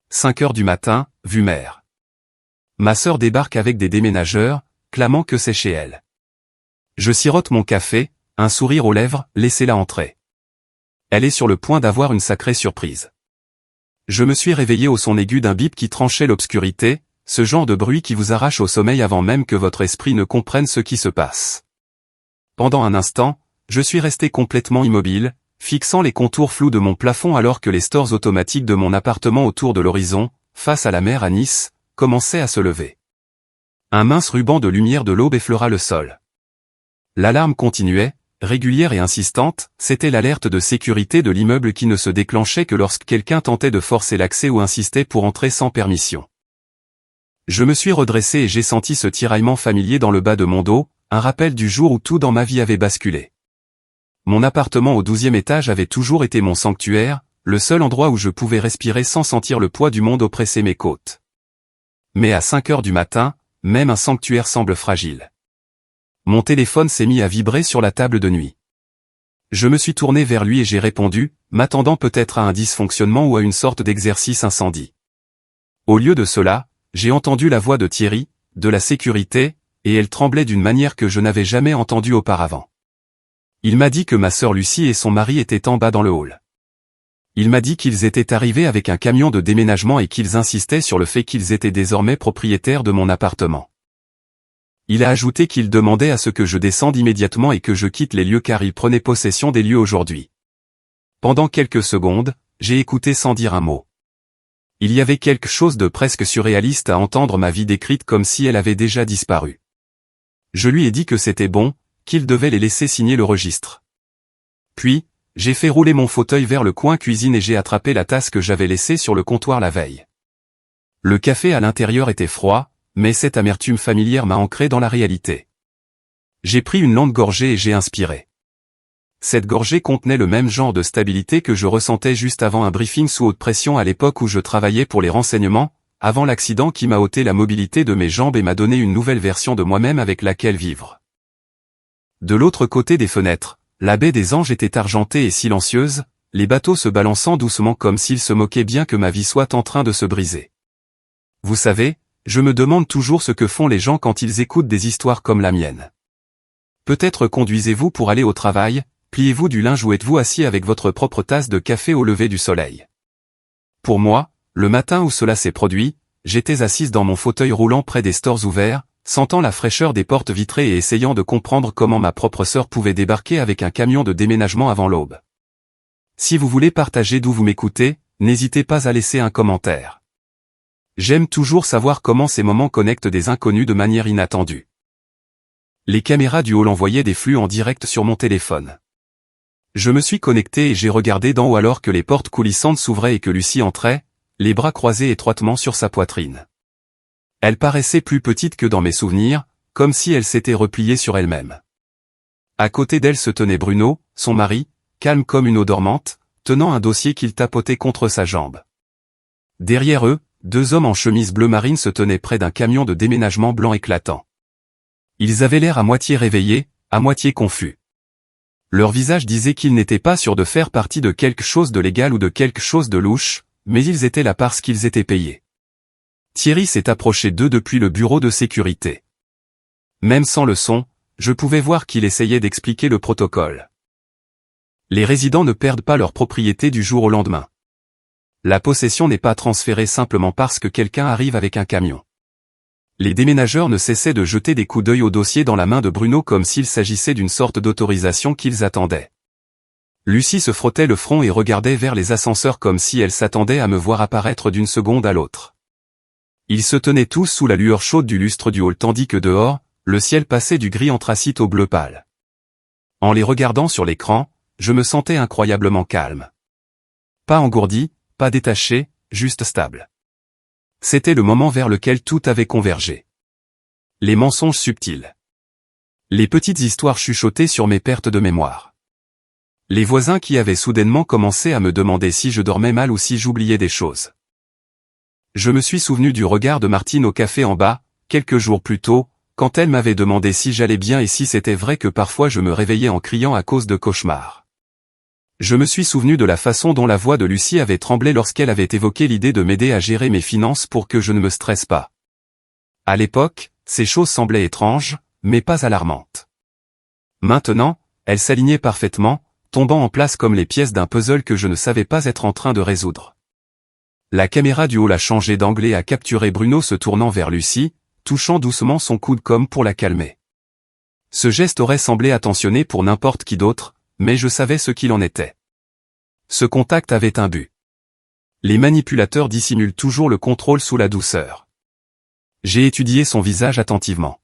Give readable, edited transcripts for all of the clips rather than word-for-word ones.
5 heures du matin, vue mer. Ma sœur débarque avec des déménageurs, clamant que c'est chez elle. Je sirote mon café, un sourire aux lèvres, laissez-la entrer. Elle est sur le point d'avoir une sacrée surprise. Je me suis réveillé au son aigu d'un bip qui tranchait l'obscurité, ce genre de bruit qui vous arrache au sommeil avant même que votre esprit ne comprenne ce qui se passe. Pendant un instant, je suis resté complètement immobile, fixant les contours flous de mon plafond alors que les stores automatiques de mon appartement autour de l'horizon, face à la mer à Nice, commençaient à se lever. Un mince ruban de lumière de l'aube effleura le sol. L'alarme continuait, régulière et insistante, c'était l'alerte de sécurité de l'immeuble qui ne se déclenchait que lorsque quelqu'un tentait de forcer l'accès ou insistait pour entrer sans permission. Je me suis redressé et j'ai senti ce tiraillement familier dans le bas de mon dos, un rappel du jour où tout dans ma vie avait basculé. Mon appartement au 12e étage avait toujours été mon sanctuaire, le seul endroit où je pouvais respirer sans sentir le poids du monde oppresser mes côtes. Mais à 5 heures du matin, même un sanctuaire semble fragile. Mon téléphone s'est mis à vibrer sur la table de nuit. Je me suis tourné vers lui et j'ai répondu, m'attendant peut-être à un dysfonctionnement ou à une sorte d'exercice incendie. Au lieu de cela, j'ai entendu la voix de Thierry, de la sécurité, et elle tremblait d'une manière que je n'avais jamais entendue auparavant. Il m'a dit que ma sœur Lucie et son mari étaient en bas dans le hall. Il m'a dit qu'ils étaient arrivés avec un camion de déménagement et qu'ils insistaient sur le fait qu'ils étaient désormais propriétaires de mon appartement. Il a ajouté qu'il demandait à ce que je descende immédiatement et que je quitte les lieux car il prenait possession des lieux aujourd'hui. Pendant quelques secondes, j'ai écouté sans dire un mot. Il y avait quelque chose de presque surréaliste à entendre ma vie décrite comme si elle avait déjà disparu. Je lui ai dit que c'était bon, qu'il devait les laisser signer le registre. Puis, j'ai fait rouler mon fauteuil vers le coin cuisine et j'ai attrapé la tasse que j'avais laissée sur le comptoir la veille. Le café à l'intérieur était froid, mais cette amertume familière m'a ancré dans la réalité. J'ai pris une longue gorgée et j'ai inspiré. Cette gorgée contenait le même genre de stabilité que je ressentais juste avant un briefing sous haute pression à l'époque où je travaillais pour les renseignements, avant l'accident qui m'a ôté la mobilité de mes jambes et m'a donné une nouvelle version de moi-même avec laquelle vivre. De l'autre côté des fenêtres, la baie des Anges était argentée et silencieuse, les bateaux se balançant doucement comme s'ils se moquaient bien que ma vie soit en train de se briser. Vous savez, je me demande toujours ce que font les gens quand ils écoutent des histoires comme la mienne. Peut-être conduisez-vous pour aller au travail, pliez-vous du linge ou êtes-vous assis avec votre propre tasse de café au lever du soleil. Pour moi, le matin où cela s'est produit, j'étais assise dans mon fauteuil roulant près des stores ouverts, sentant la fraîcheur des portes vitrées et essayant de comprendre comment ma propre sœur pouvait débarquer avec un camion de déménagement avant l'aube. Si vous voulez partager d'où vous m'écoutez, n'hésitez pas à laisser un commentaire. J'aime toujours savoir comment ces moments connectent des inconnus de manière inattendue. Les caméras du hall envoyaient des flux en direct sur mon téléphone. Je me suis connecté et j'ai regardé d'en haut alors que les portes coulissantes s'ouvraient et que Lucie entrait, les bras croisés étroitement sur sa poitrine. Elle paraissait plus petite que dans mes souvenirs, comme si elle s'était repliée sur elle-même. À côté d'elle se tenait Bruno, son mari, calme comme une eau dormante, tenant un dossier qu'il tapotait contre sa jambe. Derrière eux, 2 hommes en chemise bleu marine se tenaient près d'un camion de déménagement blanc éclatant. Ils avaient l'air à moitié réveillés, à moitié confus. Leur visage disait qu'ils n'étaient pas sûrs de faire partie de quelque chose de légal ou de quelque chose de louche, mais ils étaient là parce qu'ils étaient payés. Thierry s'est approché d'eux depuis le bureau de sécurité. Même sans le son, je pouvais voir qu'il essayait d'expliquer le protocole. Les résidents ne perdent pas leur propriété du jour au lendemain. La possession n'est pas transférée simplement parce que quelqu'un arrive avec un camion. Les déménageurs ne cessaient de jeter des coups d'œil au dossier dans la main de Bruno comme s'il s'agissait d'une sorte d'autorisation qu'ils attendaient. Lucie se frottait le front et regardait vers les ascenseurs comme si elle s'attendait à me voir apparaître d'une seconde à l'autre. Ils se tenaient tous sous la lueur chaude du lustre du hall tandis que dehors, le ciel passait du gris anthracite au bleu pâle. En les regardant sur l'écran, je me sentais incroyablement calme. Pas engourdi, pas détaché, juste stable. C'était le moment vers lequel tout avait convergé. Les mensonges subtils. Les petites histoires chuchotées sur mes pertes de mémoire. Les voisins qui avaient soudainement commencé à me demander si je dormais mal ou si j'oubliais des choses. Je me suis souvenu du regard de Martine au café en bas, quelques jours plus tôt, quand elle m'avait demandé si j'allais bien et si c'était vrai que parfois je me réveillais en criant à cause de cauchemars. Je me suis souvenu de la façon dont la voix de Lucie avait tremblé lorsqu'elle avait évoqué l'idée de m'aider à gérer mes finances pour que je ne me stresse pas. À l'époque, ces choses semblaient étranges, mais pas alarmantes. Maintenant, elles s'alignaient parfaitement, tombant en place comme les pièces d'un puzzle que je ne savais pas être en train de résoudre. La caméra du hall a changé d'angle et a capturé Bruno se tournant vers Lucie, touchant doucement son coude comme pour la calmer. Ce geste aurait semblé attentionné pour n'importe qui d'autre, mais je savais ce qu'il en était. Ce contact avait un but. Les manipulateurs dissimulent toujours le contrôle sous la douceur. J'ai étudié son visage attentivement.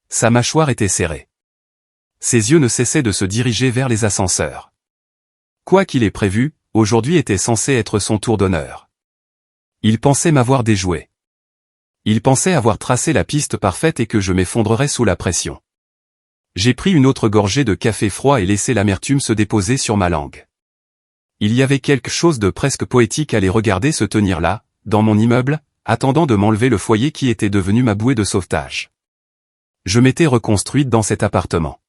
Sa mâchoire était serrée. Ses yeux ne cessaient de se diriger vers les ascenseurs. Quoi qu'il ait prévu, aujourd'hui était censé être son tour d'honneur. Il pensait m'avoir déjoué. Il pensait avoir tracé la piste parfaite et que je m'effondrerais sous la pression. J'ai pris une autre gorgée de café froid et laissé l'amertume se déposer sur ma langue. Il y avait quelque chose de presque poétique à les regarder se tenir là, dans mon immeuble, attendant de m'enlever le foyer qui était devenu ma bouée de sauvetage. Je m'étais reconstruite dans cet appartement.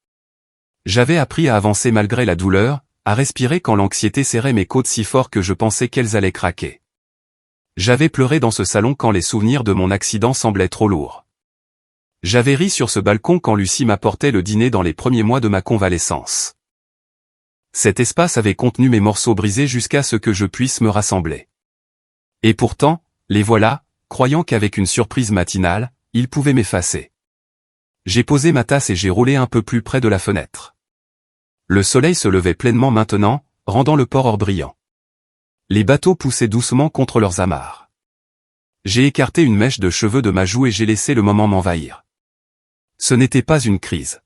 J'avais appris à avancer malgré la douleur, à respirer quand l'anxiété serrait mes côtes si fort que je pensais qu'elles allaient craquer. J'avais pleuré dans ce salon quand les souvenirs de mon accident semblaient trop lourds. J'avais ri sur ce balcon quand Lucie m'apportait le dîner dans les premiers mois de ma convalescence. Cet espace avait contenu mes morceaux brisés jusqu'à ce que je puisse me rassembler. Et pourtant, les voilà, croyant qu'avec une surprise matinale, ils pouvaient m'effacer. J'ai posé ma tasse et j'ai roulé un peu plus près de la fenêtre. Le soleil se levait pleinement maintenant, rendant le port or brillant. Les bateaux poussaient doucement contre leurs amarres. J'ai écarté une mèche de cheveux de ma joue et j'ai laissé le moment m'envahir. Ce n'était pas une crise.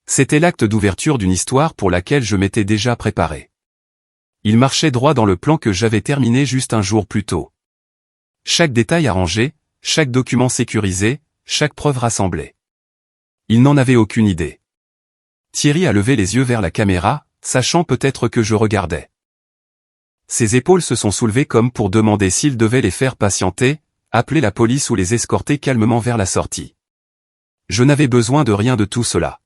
C'était l'acte d'ouverture d'une histoire pour laquelle je m'étais déjà préparé. Il marchait droit dans le plan que j'avais terminé juste un jour plus tôt. Chaque détail arrangé, chaque document sécurisé, chaque preuve rassemblée. Il n'en avait aucune idée. Thierry a levé les yeux vers la caméra, sachant peut-être que je regardais. Ses épaules se sont soulevées comme pour demander s'il devait les faire patienter, appeler la police ou les escorter calmement vers la sortie. Je n'avais besoin de rien de tout cela.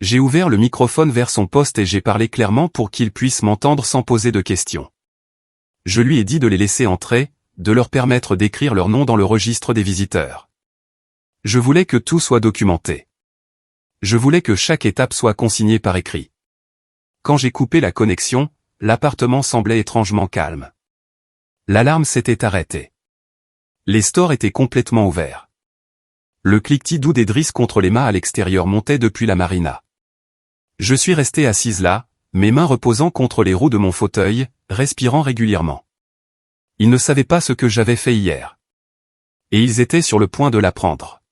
J'ai ouvert le microphone vers son poste et j'ai parlé clairement pour qu'il puisse m'entendre sans poser de questions. Je lui ai dit de les laisser entrer, de leur permettre d'écrire leur nom dans le registre des visiteurs. Je voulais que tout soit documenté. Je voulais que chaque étape soit consignée par écrit. Quand j'ai coupé la connexion, l'appartement semblait étrangement calme. L'alarme s'était arrêtée. Les stores étaient complètement ouverts. Le cliquetis doux des drisses contre les mâts à l'extérieur montait depuis la marina. Je suis resté assise là, mes mains reposant contre les roues de mon fauteuil, respirant régulièrement. Ils ne savaient pas ce que j'avais fait hier. Et ils étaient sur le point de l'apprendre.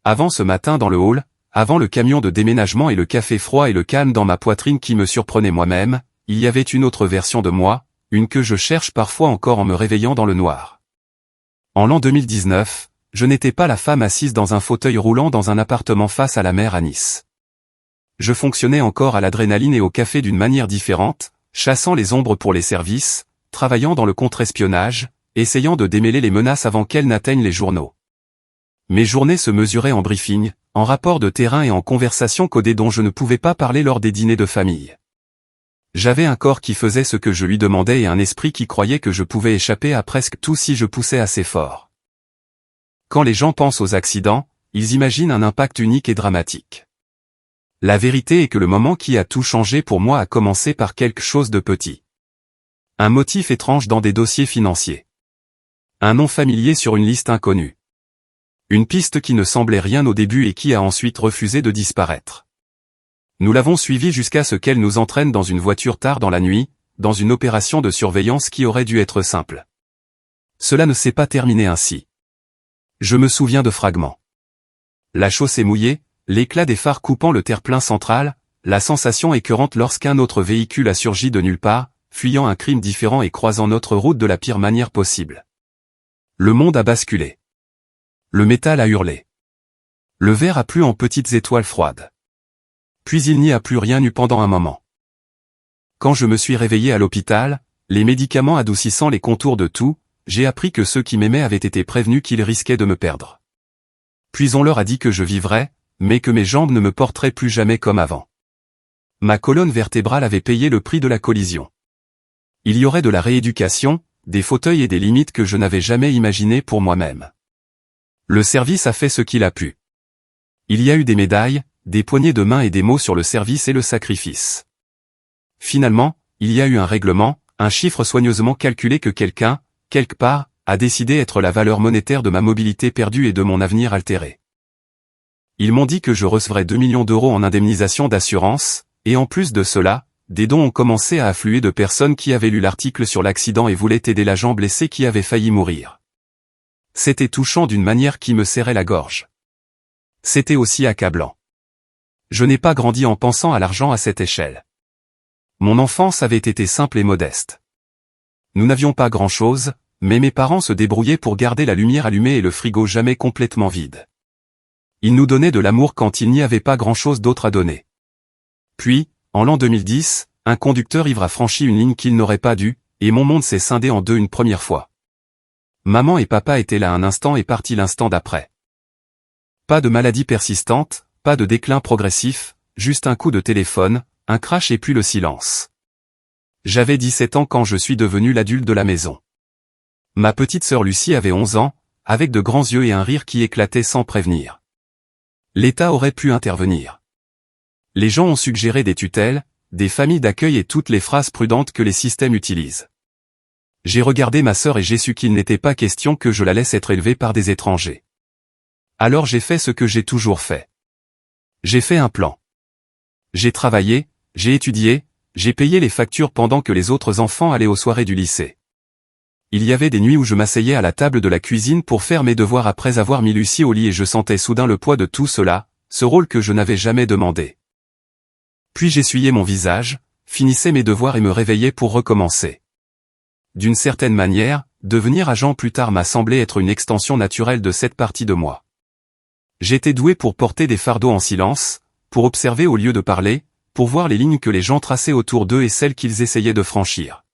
Avant ce matin dans le hall, avant le camion de déménagement et le café froid et le calme dans ma poitrine qui me surprenait moi-même, il y avait une autre version de moi, une que je cherche parfois encore en me réveillant dans le noir. En l'an 2019, je n'étais pas la femme assise dans un fauteuil roulant dans un appartement face à la mer à Nice. Je fonctionnais encore à l'adrénaline et au café d'une manière différente, chassant les ombres pour les services, travaillant dans le contre-espionnage, essayant de démêler les menaces avant qu'elles n'atteignent les journaux. Mes journées se mesuraient en briefing, en rapports de terrain et en conversations codées dont je ne pouvais pas parler lors des dîners de famille. J'avais un corps qui faisait ce que je lui demandais et un esprit qui croyait que je pouvais échapper à presque tout si je poussais assez fort. Quand les gens pensent aux accidents, ils imaginent un impact unique et dramatique. La vérité est que le moment qui a tout changé pour moi a commencé par quelque chose de petit. Un motif étrange dans des dossiers financiers. Un nom familier sur une liste inconnue. Une piste qui ne semblait rien au début et qui a ensuite refusé de disparaître. Nous l'avons suivie jusqu'à ce qu'elle nous entraîne dans une voiture tard dans la nuit, dans une opération de surveillance qui aurait dû être simple. Cela ne s'est pas terminé ainsi. Je me souviens de fragments. La chaussée mouillée, l'éclat des phares coupant le terre-plein central, la sensation écœurante lorsqu'un autre véhicule a surgi de nulle part, fuyant un crime différent et croisant notre route de la pire manière possible. Le monde a basculé. Le métal a hurlé. Le verre a plu en petites étoiles froides. Puis il n'y a plus rien eu pendant un moment. Quand je me suis réveillé à l'hôpital, les médicaments adoucissant les contours de tout, j'ai appris que ceux qui m'aimaient avaient été prévenus qu'ils risquaient de me perdre. Puis on leur a dit que je vivrais, mais que mes jambes ne me porteraient plus jamais comme avant. Ma colonne vertébrale avait payé le prix de la collision. Il y aurait de la rééducation, des fauteuils et des limites que je n'avais jamais imaginées pour moi-même. Le service a fait ce qu'il a pu. Il y a eu des médailles, des poignées de main et des mots sur le service et le sacrifice. Finalement, il y a eu un règlement, un chiffre soigneusement calculé que quelqu'un, quelque part, a décidé être la valeur monétaire de ma mobilité perdue et de mon avenir altéré. Ils m'ont dit que je recevrais 2 millions d'euros en indemnisation d'assurance, et en plus de cela, des dons ont commencé à affluer de personnes qui avaient lu l'article sur l'accident et voulaient aider l'agent blessé qui avait failli mourir. C'était touchant d'une manière qui me serrait la gorge. C'était aussi accablant. Je n'ai pas grandi en pensant à l'argent à cette échelle. Mon enfance avait été simple et modeste. Nous n'avions pas grand-chose, mais mes parents se débrouillaient pour garder la lumière allumée et le frigo jamais complètement vide. Ils nous donnaient de l'amour quand il n'y avait pas grand-chose d'autre à donner. Puis, en l'an 2010, un conducteur ivre a franchi une ligne qu'il n'aurait pas dû, et mon monde s'est scindé en deux une première fois. Maman et papa étaient là un instant et partis l'instant d'après. Pas de maladie persistante, pas de déclin progressif, juste un coup de téléphone, un crash et puis le silence. J'avais 17 ans quand je suis devenu l'adulte de la maison. Ma petite sœur Lucie avait 11 ans, avec de grands yeux et un rire qui éclatait sans prévenir. L'État aurait pu intervenir. Les gens ont suggéré des tutelles, des familles d'accueil et toutes les phrases prudentes que les systèmes utilisent. J'ai regardé ma sœur et j'ai su qu'il n'était pas question que je la laisse être élevée par des étrangers. Alors j'ai fait ce que j'ai toujours fait. J'ai fait un plan. J'ai travaillé, j'ai étudié, j'ai payé les factures pendant que les autres enfants allaient aux soirées du lycée. Il y avait des nuits où je m'asseyais à la table de la cuisine pour faire mes devoirs après avoir mis Lucie au lit et je sentais soudain le poids de tout cela, ce rôle que je n'avais jamais demandé. Puis j'essuyais mon visage, finissais mes devoirs et me réveillais pour recommencer. D'une certaine manière, devenir agent plus tard m'a semblé être une extension naturelle de cette partie de moi. J'étais doué pour porter des fardeaux en silence, pour observer au lieu de parler, pour voir les lignes que les gens traçaient autour d'eux et celles qu'ils essayaient de franchir.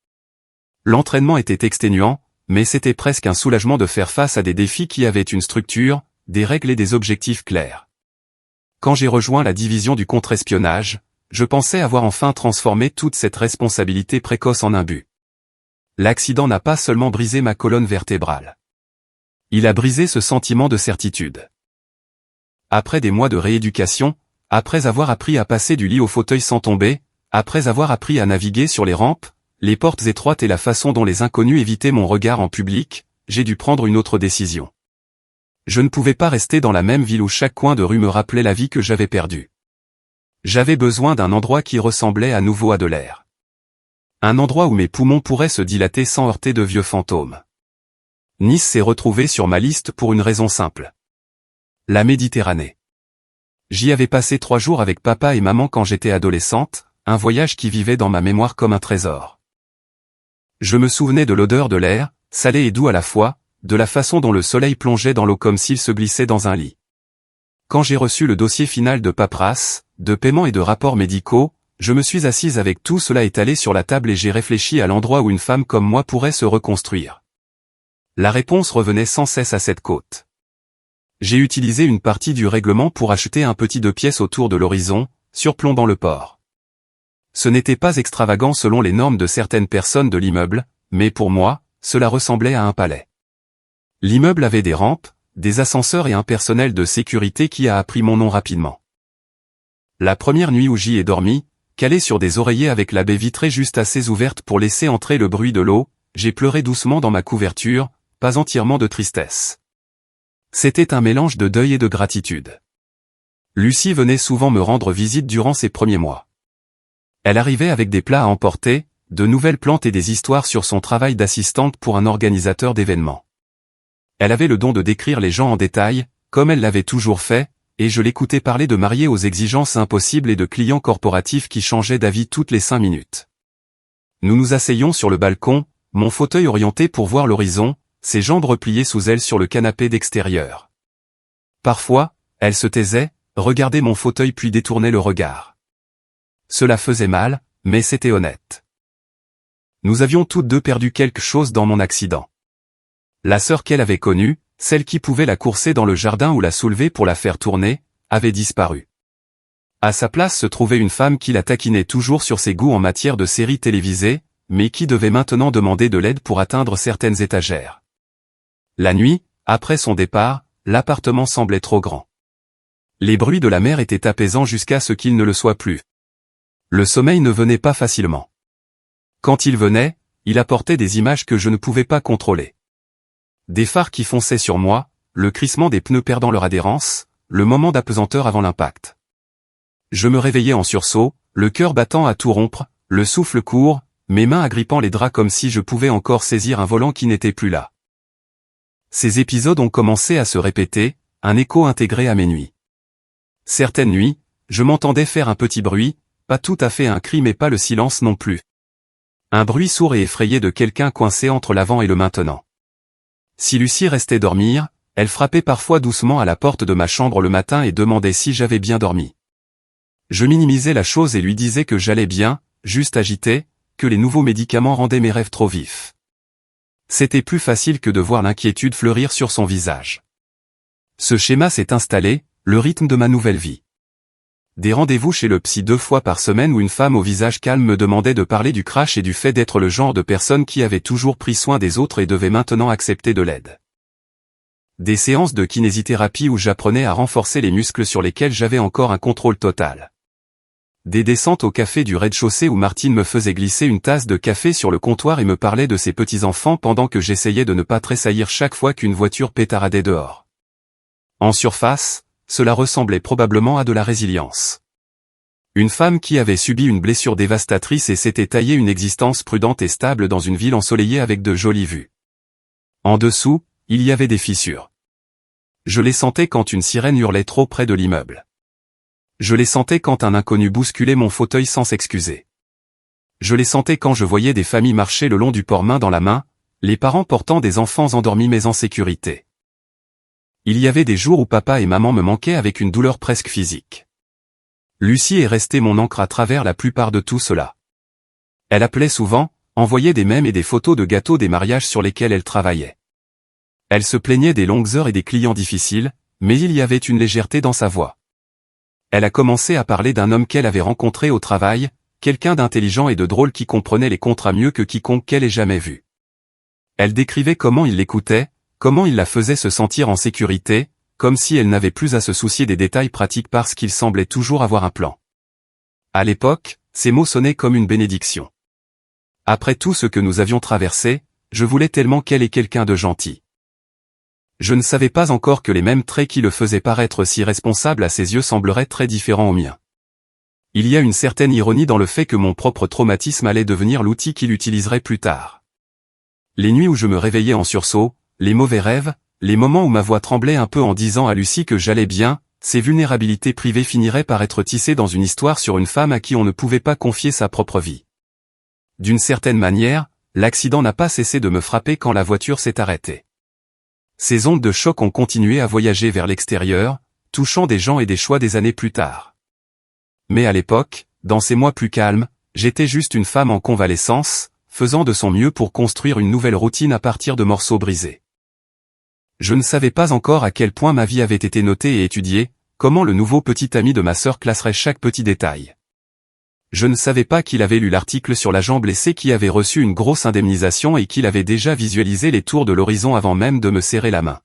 L'entraînement était exténuant, mais c'était presque un soulagement de faire face à des défis qui avaient une structure, des règles et des objectifs clairs. Quand j'ai rejoint la division du contre-espionnage, je pensais avoir enfin transformé toute cette responsabilité précoce en un but. L'accident n'a pas seulement brisé ma colonne vertébrale. Il a brisé ce sentiment de certitude. Après des mois de rééducation, après avoir appris à passer du lit au fauteuil sans tomber, après avoir appris à naviguer sur les rampes, les portes étroites et la façon dont les inconnus évitaient mon regard en public, j'ai dû prendre une autre décision. Je ne pouvais pas rester dans la même ville où chaque coin de rue me rappelait la vie que j'avais perdue. J'avais besoin d'un endroit qui ressemblait à nouveau à de l'air. Un endroit où mes poumons pourraient se dilater sans heurter de vieux fantômes. Nice s'est retrouvé sur ma liste pour une raison simple. La Méditerranée. J'y avais passé 3 jours avec papa et maman quand j'étais adolescente, un voyage qui vivait dans ma mémoire comme un trésor. Je me souvenais de l'odeur de l'air, salé et doux à la fois, de la façon dont le soleil plongeait dans l'eau comme s'il se glissait dans un lit. Quand j'ai reçu le dossier final de paperasse, de paiement et de rapports médicaux, je me suis assise avec tout cela étalé sur la table et j'ai réfléchi à l'endroit où une femme comme moi pourrait se reconstruire. La réponse revenait sans cesse à cette côte. J'ai utilisé une partie du règlement pour acheter un petit 2 pièces autour de l'horizon, surplombant le port. Ce n'était pas extravagant selon les normes de certaines personnes de l'immeuble, mais pour moi, cela ressemblait à un palais. L'immeuble avait des rampes, des ascenseurs et un personnel de sécurité qui a appris mon nom rapidement. La première nuit où j'y ai dormi, calé sur des oreillers avec la baie vitrée juste assez ouverte pour laisser entrer le bruit de l'eau, j'ai pleuré doucement dans ma couverture, pas entièrement de tristesse. C'était un mélange de deuil et de gratitude. Lucie venait souvent me rendre visite durant ces premiers mois. Elle arrivait avec des plats à emporter, de nouvelles plantes et des histoires sur son travail d'assistante pour un organisateur d'événements. Elle avait le don de décrire les gens en détail, comme elle l'avait toujours fait, et je l'écoutais parler de mariés aux exigences impossibles et de clients corporatifs qui changeaient d'avis toutes les 5 minutes. Nous nous asseyions sur le balcon, mon fauteuil orienté pour voir l'horizon, ses jambes repliées sous elle sur le canapé d'extérieur. Parfois, elle se taisait, regardait mon fauteuil puis détournait le regard. Cela faisait mal, mais c'était honnête. Nous avions toutes deux perdu quelque chose dans mon accident. La sœur qu'elle avait connue, celle qui pouvait la courser dans le jardin ou la soulever pour la faire tourner, avait disparu. À sa place se trouvait une femme qui la taquinait toujours sur ses goûts en matière de séries télévisées, mais qui devait maintenant demander de l'aide pour atteindre certaines étagères. La nuit, après son départ, l'appartement semblait trop grand. Les bruits de la mer étaient apaisants jusqu'à ce qu'ils ne le soient plus. Le sommeil ne venait pas facilement. Quand il venait, il apportait des images que je ne pouvais pas contrôler. Des phares qui fonçaient sur moi, le crissement des pneus perdant leur adhérence, le moment d'apesanteur avant l'impact. Je me réveillais en sursaut, le cœur battant à tout rompre, le souffle court, mes mains agrippant les draps comme si je pouvais encore saisir un volant qui n'était plus là. Ces épisodes ont commencé à se répéter, un écho intégré à mes nuits. Certaines nuits, je m'entendais faire un petit bruit, pas tout à fait un cri mais pas le silence non plus. Un bruit sourd et effrayé de quelqu'un coincé entre l'avant et le maintenant. Si Lucie restait dormir, elle frappait parfois doucement à la porte de ma chambre le matin et demandait si j'avais bien dormi. Je minimisais la chose et lui disais que j'allais bien, juste agité, que les nouveaux médicaments rendaient mes rêves trop vifs. C'était plus facile que de voir l'inquiétude fleurir sur son visage. Ce schéma s'est installé, le rythme de ma nouvelle vie. Des rendez-vous chez le psy 2 fois par semaine où une femme au visage calme me demandait de parler du crash et du fait d'être le genre de personne qui avait toujours pris soin des autres et devait maintenant accepter de l'aide. Des séances de kinésithérapie où j'apprenais à renforcer les muscles sur lesquels j'avais encore un contrôle total. Des descentes au café du rez-de-chaussée où Martine me faisait glisser une tasse de café sur le comptoir et me parlait de ses petits-enfants pendant que j'essayais de ne pas tressaillir chaque fois qu'une voiture pétaradait dehors. En surface, cela ressemblait probablement à de la résilience. Une femme qui avait subi une blessure dévastatrice et s'était taillée une existence prudente et stable dans une ville ensoleillée avec de jolies vues. En dessous, il y avait des fissures. Je les sentais quand une sirène hurlait trop près de l'immeuble. Je les sentais quand un inconnu bousculait mon fauteuil sans s'excuser. Je les sentais quand je voyais des familles marcher le long du port main dans la main, les parents portant des enfants endormis mais en sécurité. Il y avait des jours où papa et maman me manquaient avec une douleur presque physique. Lucie est restée mon encre à travers la plupart de tout cela. Elle appelait souvent, envoyait des mèmes et des photos de gâteaux des mariages sur lesquels elle travaillait. Elle se plaignait des longues heures et des clients difficiles, mais il y avait une légèreté dans sa voix. Elle a commencé à parler d'un homme qu'elle avait rencontré au travail, quelqu'un d'intelligent et de drôle qui comprenait les contrats mieux que quiconque qu'elle ait jamais vu. Elle décrivait comment il l'écoutait, comment il la faisait se sentir en sécurité, comme si elle n'avait plus à se soucier des détails pratiques parce qu'il semblait toujours avoir un plan. À l'époque, ces mots sonnaient comme une bénédiction. Après tout ce que nous avions traversé, je voulais tellement qu'elle ait quelqu'un de gentil. Je ne savais pas encore que les mêmes traits qui le faisaient paraître si responsable à ses yeux sembleraient très différents aux miens. Il y a une certaine ironie dans le fait que mon propre traumatisme allait devenir l'outil qu'il utiliserait plus tard. Les nuits où je me réveillais en sursaut, les mauvais rêves, les moments où ma voix tremblait un peu en disant à Lucie que j'allais bien, ces vulnérabilités privées finiraient par être tissées dans une histoire sur une femme à qui on ne pouvait pas confier sa propre vie. D'une certaine manière, l'accident n'a pas cessé de me frapper quand la voiture s'est arrêtée. Ces ondes de choc ont continué à voyager vers l'extérieur, touchant des gens et des choix des années plus tard. Mais à l'époque, dans ces mois plus calmes, j'étais juste une femme en convalescence, faisant de son mieux pour construire une nouvelle routine à partir de morceaux brisés. Je ne savais pas encore à quel point ma vie avait été notée et étudiée, comment le nouveau petit ami de ma sœur classerait chaque petit détail. Je ne savais pas qu'il avait lu l'article sur l'agent blessé qui avait reçu une grosse indemnisation et qu'il avait déjà visualisé les tours de l'horizon avant même de me serrer la main.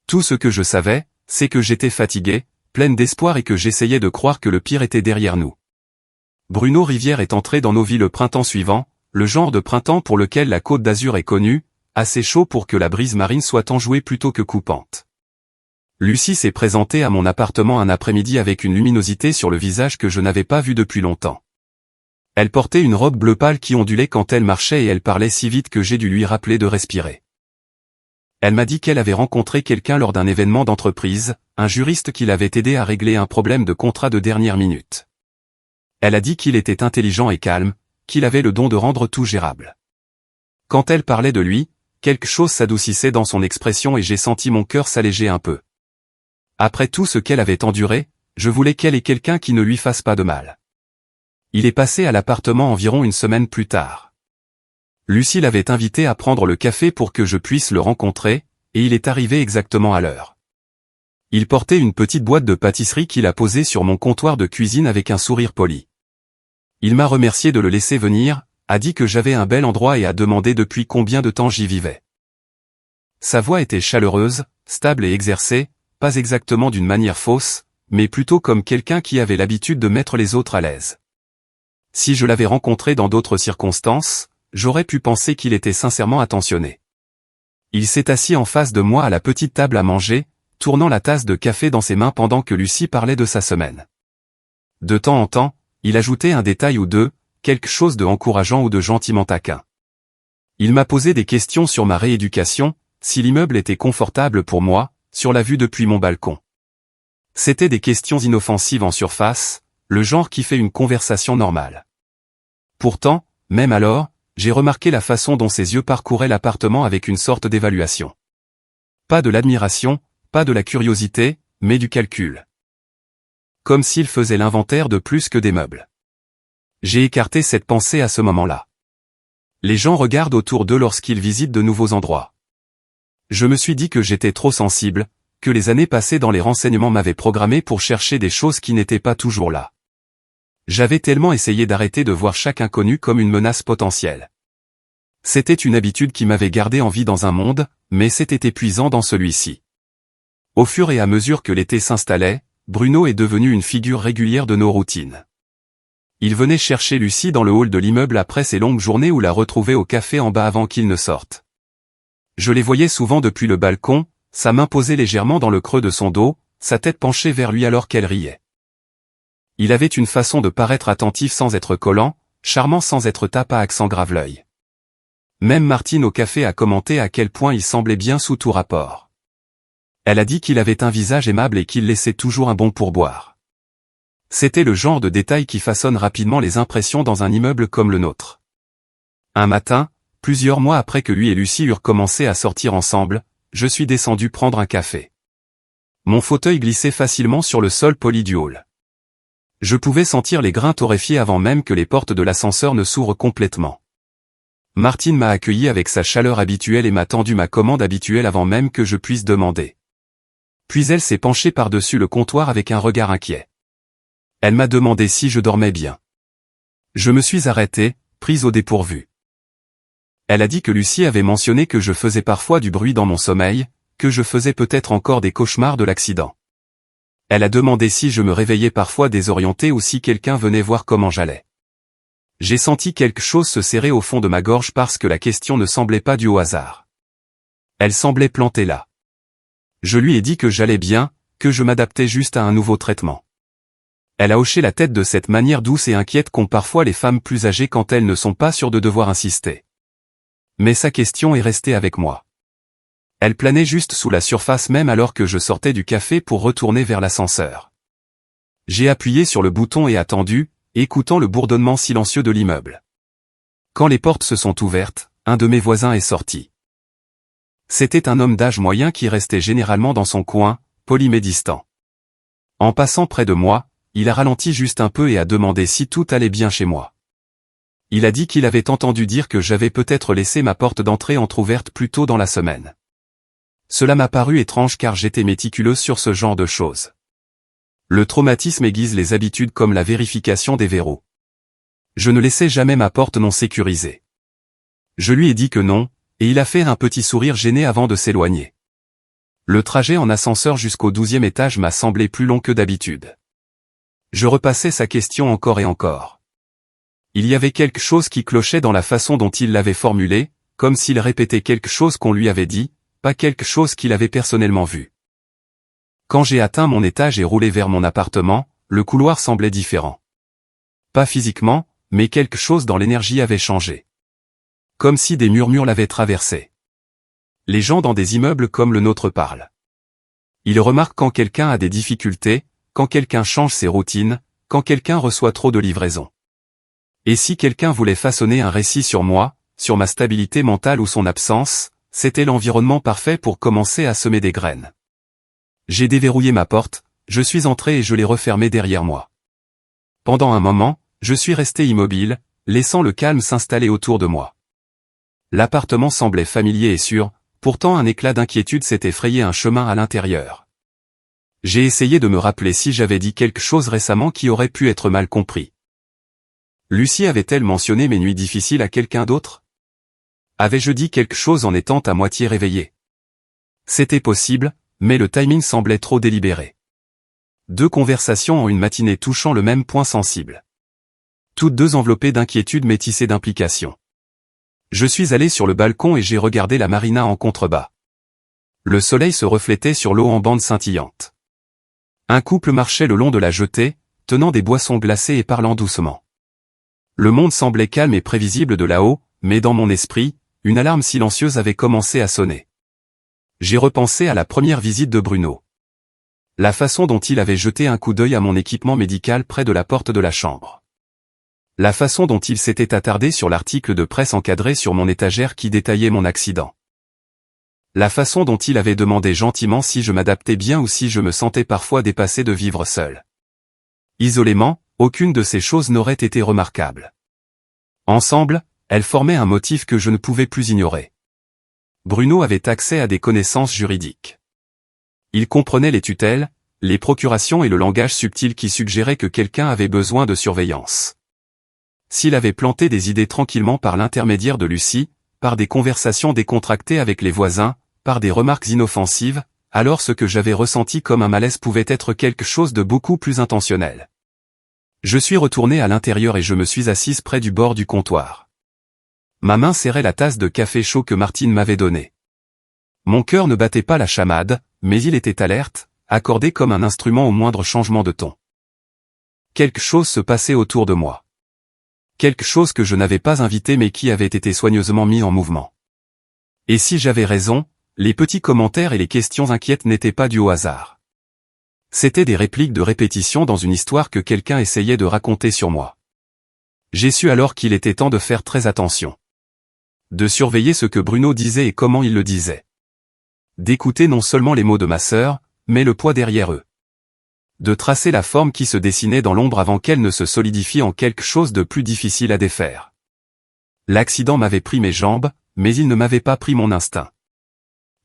Tout ce que je savais, c'est que j'étais fatiguée, pleine d'espoir et que j'essayais de croire que le pire était derrière nous. Bruno Rivière est entré dans nos vies le printemps suivant, le genre de printemps pour lequel la Côte d'Azur est connue, assez chaud pour que la brise marine soit enjouée plutôt que coupante. Lucie s'est présentée à mon appartement un après-midi avec une luminosité sur le visage que je n'avais pas vue depuis longtemps. Elle portait une robe bleu pâle qui ondulait quand elle marchait et elle parlait si vite que j'ai dû lui rappeler de respirer. Elle m'a dit qu'elle avait rencontré quelqu'un lors d'un événement d'entreprise, un juriste qui l'avait aidé à régler un problème de contrat de dernière minute. Elle a dit qu'il était intelligent et calme, qu'il avait le don de rendre tout gérable. Quand elle parlait de lui, quelque chose s'adoucissait dans son expression et j'ai senti mon cœur s'alléger un peu. Après tout ce qu'elle avait enduré, je voulais qu'elle ait quelqu'un qui ne lui fasse pas de mal. Il est passé à l'appartement environ une semaine plus tard. Lucie l'avait invité à prendre le café pour que je puisse le rencontrer, et il est arrivé exactement à l'heure. Il portait une petite boîte de pâtisserie qu'il a posée sur mon comptoir de cuisine avec un sourire poli. Il m'a remercié de le laisser venir, a dit que j'avais un bel endroit et a demandé depuis combien de temps j'y vivais. Sa voix était chaleureuse, stable et exercée, pas exactement d'une manière fausse, mais plutôt comme quelqu'un qui avait l'habitude de mettre les autres à l'aise. Si je l'avais rencontré dans d'autres circonstances, j'aurais pu penser qu'il était sincèrement attentionné. Il s'est assis en face de moi à la petite table à manger, tournant la tasse de café dans ses mains pendant que Lucie parlait de sa semaine. De temps en temps, il ajoutait un détail ou deux, quelque chose de encourageant ou de gentiment taquin. Il m'a posé des questions sur ma rééducation, si l'immeuble était confortable pour moi, sur la vue depuis mon balcon. C'était des questions inoffensives en surface, le genre qui fait une conversation normale. Pourtant, même alors, j'ai remarqué la façon dont ses yeux parcouraient l'appartement avec une sorte d'évaluation. Pas de l'admiration, pas de la curiosité, mais du calcul. Comme s'il faisait l'inventaire de plus que des meubles. J'ai écarté cette pensée à ce moment-là. Les gens regardent autour d'eux lorsqu'ils visitent de nouveaux endroits. Je me suis dit que j'étais trop sensible, que les années passées dans les renseignements m'avaient programmé pour chercher des choses qui n'étaient pas toujours là. J'avais tellement essayé d'arrêter de voir chaque inconnu comme une menace potentielle. C'était une habitude qui m'avait gardé en vie dans un monde, mais c'était épuisant dans celui-ci. Au fur et à mesure que l'été s'installait, Bruno est devenu une figure régulière de nos routines. Il venait chercher Lucie dans le hall de l'immeuble après ses longues journées ou la retrouvait au café en bas avant qu'il ne sorte. Je les voyais souvent depuis le balcon, sa main posée légèrement dans le creux de son dos, sa tête penchée vers lui alors qu'elle riait. Il avait une façon de paraître attentif sans être collant, charmant sans être tape à accent grave-l'œil. Même Martine au café a commenté à quel point il semblait bien sous tout rapport. Elle a dit qu'il avait un visage aimable et qu'il laissait toujours un bon pourboire. C'était le genre de détail qui façonne rapidement les impressions dans un immeuble comme le nôtre. Un matin, plusieurs mois après que lui et Lucie eurent commencé à sortir ensemble, je suis descendu prendre un café. Mon fauteuil glissait facilement sur le sol poli du hall. Je pouvais sentir les grains torréfiés avant même que les portes de l'ascenseur ne s'ouvrent complètement. Martine m'a accueilli avec sa chaleur habituelle et m'a tendu ma commande habituelle avant même que je puisse demander. Puis elle s'est penchée par-dessus le comptoir avec un regard inquiet. Elle m'a demandé si je dormais bien. Je me suis arrêté, prise au dépourvu. Elle a dit que Lucie avait mentionné que je faisais parfois du bruit dans mon sommeil, que je faisais peut-être encore des cauchemars de l'accident. Elle a demandé si je me réveillais parfois désorienté ou si quelqu'un venait voir comment j'allais. J'ai senti quelque chose se serrer au fond de ma gorge parce que la question ne semblait pas due au hasard. Elle semblait plantée là. Je lui ai dit que j'allais bien, que je m'adaptais juste à un nouveau traitement. Elle a hoché la tête de cette manière douce et inquiète qu'ont parfois les femmes plus âgées quand elles ne sont pas sûres de devoir insister. Mais sa question est restée avec moi. Elle planait juste sous la surface même alors que je sortais du café pour retourner vers l'ascenseur. J'ai appuyé sur le bouton et attendu, écoutant le bourdonnement silencieux de l'immeuble. Quand les portes se sont ouvertes, un de mes voisins est sorti. C'était un homme d'âge moyen qui restait généralement dans son coin, poli mais distant. En passant près de moi, il a ralenti juste un peu et a demandé si tout allait bien chez moi. Il a dit qu'il avait entendu dire que j'avais peut-être laissé ma porte d'entrée entr'ouverte plus tôt dans la semaine. Cela m'a paru étrange car j'étais méticuleuse sur ce genre de choses. Le traumatisme aiguise les habitudes comme la vérification des verrous. Je ne laissais jamais ma porte non sécurisée. Je lui ai dit que non, et il a fait un petit sourire gêné avant de s'éloigner. Le trajet en ascenseur jusqu'au 12e étage m'a semblé plus long que d'habitude. Je repassais sa question encore et encore. Il y avait quelque chose qui clochait dans la façon dont il l'avait formulée, comme s'il répétait quelque chose qu'on lui avait dit, pas quelque chose qu'il avait personnellement vu. Quand j'ai atteint mon étage et roulé vers mon appartement, le couloir semblait différent. Pas physiquement, mais quelque chose dans l'énergie avait changé. Comme si des murmures l'avaient traversé. Les gens dans des immeubles comme le nôtre parlent. Ils remarquent quand quelqu'un a des difficultés, quand quelqu'un change ses routines, quand quelqu'un reçoit trop de livraisons. Et si quelqu'un voulait façonner un récit sur moi, sur ma stabilité mentale ou son absence, c'était l'environnement parfait pour commencer à semer des graines. J'ai déverrouillé ma porte, je suis entré et je l'ai refermée derrière moi. Pendant un moment, je suis resté immobile, laissant le calme s'installer autour de moi. L'appartement semblait familier et sûr, pourtant un éclat d'inquiétude s'était frayé un chemin à l'intérieur. J'ai essayé de me rappeler si j'avais dit quelque chose récemment qui aurait pu être mal compris. Lucie avait-elle mentionné mes nuits difficiles à quelqu'un d'autre? Avais-je dit quelque chose en étant à moitié réveillé? C'était possible, mais le timing semblait trop délibéré. 2 conversations en une matinée touchant le même point sensible. Toutes 2 enveloppées d'inquiétude métissées d'implication. Je suis allé sur le balcon et j'ai regardé la marina en contrebas. Le soleil se reflétait sur l'eau en bande scintillante. Un couple marchait le long de la jetée, tenant des boissons glacées et parlant doucement. Le monde semblait calme et prévisible de là-haut, mais dans mon esprit, une alarme silencieuse avait commencé à sonner. J'ai repensé à la première visite de Bruno. La façon dont il avait jeté un coup d'œil à mon équipement médical près de la porte de la chambre. La façon dont il s'était attardé sur l'article de presse encadré sur mon étagère qui détaillait mon accident. La façon dont il avait demandé gentiment si je m'adaptais bien ou si je me sentais parfois dépassé de vivre seul. Isolément, aucune de ces choses n'aurait été remarquable. Ensemble, elles formaient un motif que je ne pouvais plus ignorer. Bruno avait accès à des connaissances juridiques. Il comprenait les tutelles, les procurations et le langage subtil qui suggérait que quelqu'un avait besoin de surveillance. S'il avait planté des idées tranquillement par l'intermédiaire de Lucie, par des conversations décontractées avec les voisins, par des remarques inoffensives, alors ce que j'avais ressenti comme un malaise pouvait être quelque chose de beaucoup plus intentionnel. Je suis retourné à l'intérieur et je me suis assise près du bord du comptoir. Ma main serrait la tasse de café chaud que Martine m'avait donnée. Mon cœur ne battait pas la chamade, mais il était alerte, accordé comme un instrument au moindre changement de ton. Quelque chose se passait autour de moi. Quelque chose que je n'avais pas invité mais qui avait été soigneusement mis en mouvement. Et si j'avais raison, les petits commentaires et les questions inquiètes n'étaient pas dus au hasard. C'étaient des répliques de répétition dans une histoire que quelqu'un essayait de raconter sur moi. J'ai su alors qu'il était temps de faire très attention. De surveiller ce que Bruno disait et comment il le disait. D'écouter non seulement les mots de ma sœur, mais le poids derrière eux. De tracer la forme qui se dessinait dans l'ombre avant qu'elle ne se solidifie en quelque chose de plus difficile à défaire. L'accident m'avait pris mes jambes, mais il ne m'avait pas pris mon instinct.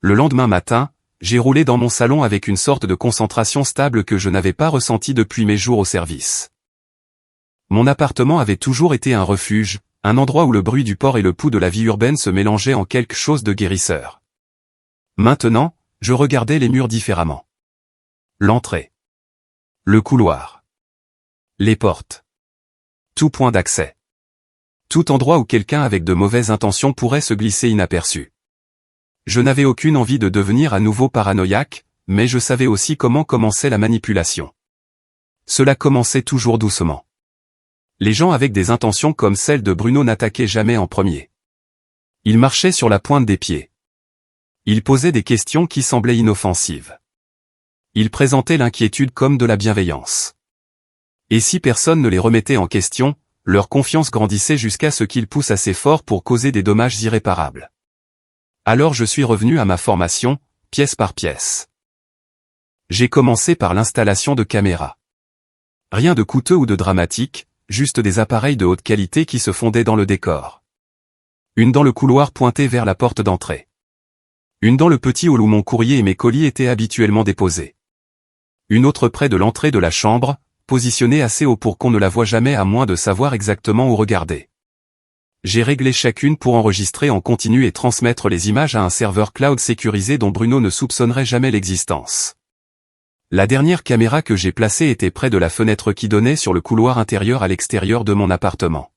Le lendemain matin, j'ai roulé dans mon salon avec une sorte de concentration stable que je n'avais pas ressentie depuis mes jours au service. Mon appartement avait toujours été un refuge, un endroit où le bruit du port et le pouls de la vie urbaine se mélangeaient en quelque chose de guérisseur. Maintenant, je regardais les murs différemment. L'entrée. Le couloir. Les portes. Tout point d'accès. Tout endroit où quelqu'un avec de mauvaises intentions pourrait se glisser inaperçu. Je n'avais aucune envie de devenir à nouveau paranoïaque, mais je savais aussi comment commençait la manipulation. Cela commençait toujours doucement. Les gens avec des intentions comme celle de Bruno n'attaquaient jamais en premier. Ils marchaient sur la pointe des pieds. Ils posaient des questions qui semblaient inoffensives. Ils présentaient l'inquiétude comme de la bienveillance. Et si personne ne les remettait en question, leur confiance grandissait jusqu'à ce qu'ils poussent assez fort pour causer des dommages irréparables. Alors je suis revenu à ma formation, pièce par pièce. J'ai commencé par l'installation de caméras. Rien de coûteux ou de dramatique, juste des appareils de haute qualité qui se fondaient dans le décor. Une dans le couloir pointé vers la porte d'entrée. Une dans le petit hall où mon courrier et mes colis étaient habituellement déposés. Une autre près de l'entrée de la chambre, positionnée assez haut pour qu'on ne la voie jamais à moins de savoir exactement où regarder. J'ai réglé chacune pour enregistrer en continu et transmettre les images à un serveur cloud sécurisé dont Bruno ne soupçonnerait jamais l'existence. La dernière caméra que j'ai placée était près de la fenêtre qui donnait sur le couloir intérieur à l'extérieur de mon appartement.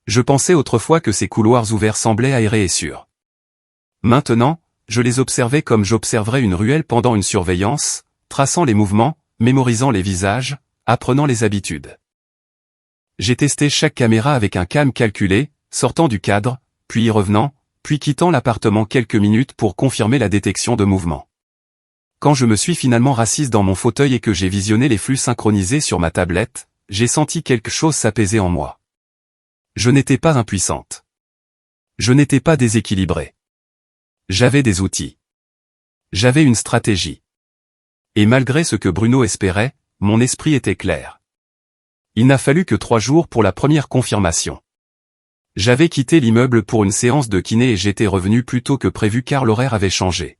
Je pensais autrefois que ces couloirs ouverts semblaient aérés et sûrs. Maintenant, je les observais comme j'observerais une ruelle pendant une surveillance, traçant les mouvements, mémorisant les visages, apprenant les habitudes. J'ai testé chaque caméra avec un calme calculé, sortant du cadre, puis y revenant, puis quittant l'appartement quelques minutes pour confirmer la détection de mouvements. Quand je me suis finalement rassise dans mon fauteuil et que j'ai visionné les flux synchronisés sur ma tablette, j'ai senti quelque chose s'apaiser en moi. Je n'étais pas impuissante. Je n'étais pas déséquilibrée. J'avais des outils. J'avais une stratégie. Et malgré ce que Bruno espérait, mon esprit était clair. Il n'a fallu que 3 jours pour la première confirmation. J'avais quitté l'immeuble pour une séance de kiné et j'étais revenu plus tôt que prévu car l'horaire avait changé.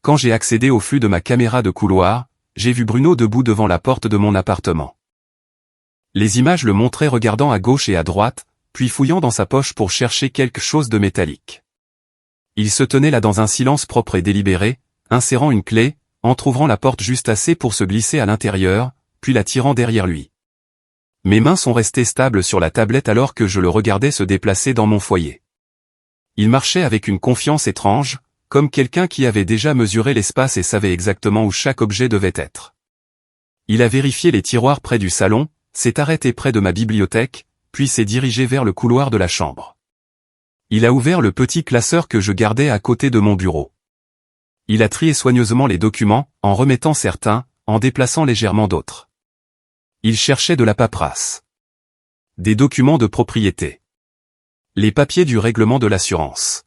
Quand j'ai accédé au flux de ma caméra de couloir, j'ai vu Bruno debout devant la porte de mon appartement. Les images le montraient regardant à gauche et à droite, puis fouillant dans sa poche pour chercher quelque chose de métallique. Il se tenait là dans un silence propre et délibéré, insérant une clé, entr'ouvrant la porte juste assez pour se glisser à l'intérieur, puis la tirant derrière lui. Mes mains sont restées stables sur la tablette alors que je le regardais se déplacer dans mon foyer. Il marchait avec une confiance étrange, comme quelqu'un qui avait déjà mesuré l'espace et savait exactement où chaque objet devait être. Il a vérifié les tiroirs près du salon, s'est arrêté près de ma bibliothèque, puis s'est dirigé vers le couloir de la chambre. Il a ouvert le petit classeur que je gardais à côté de mon bureau. Il a trié soigneusement les documents, en remettant certains, en déplaçant légèrement d'autres. Il cherchait de la paperasse. Des documents de propriété. Les papiers du règlement de l'assurance.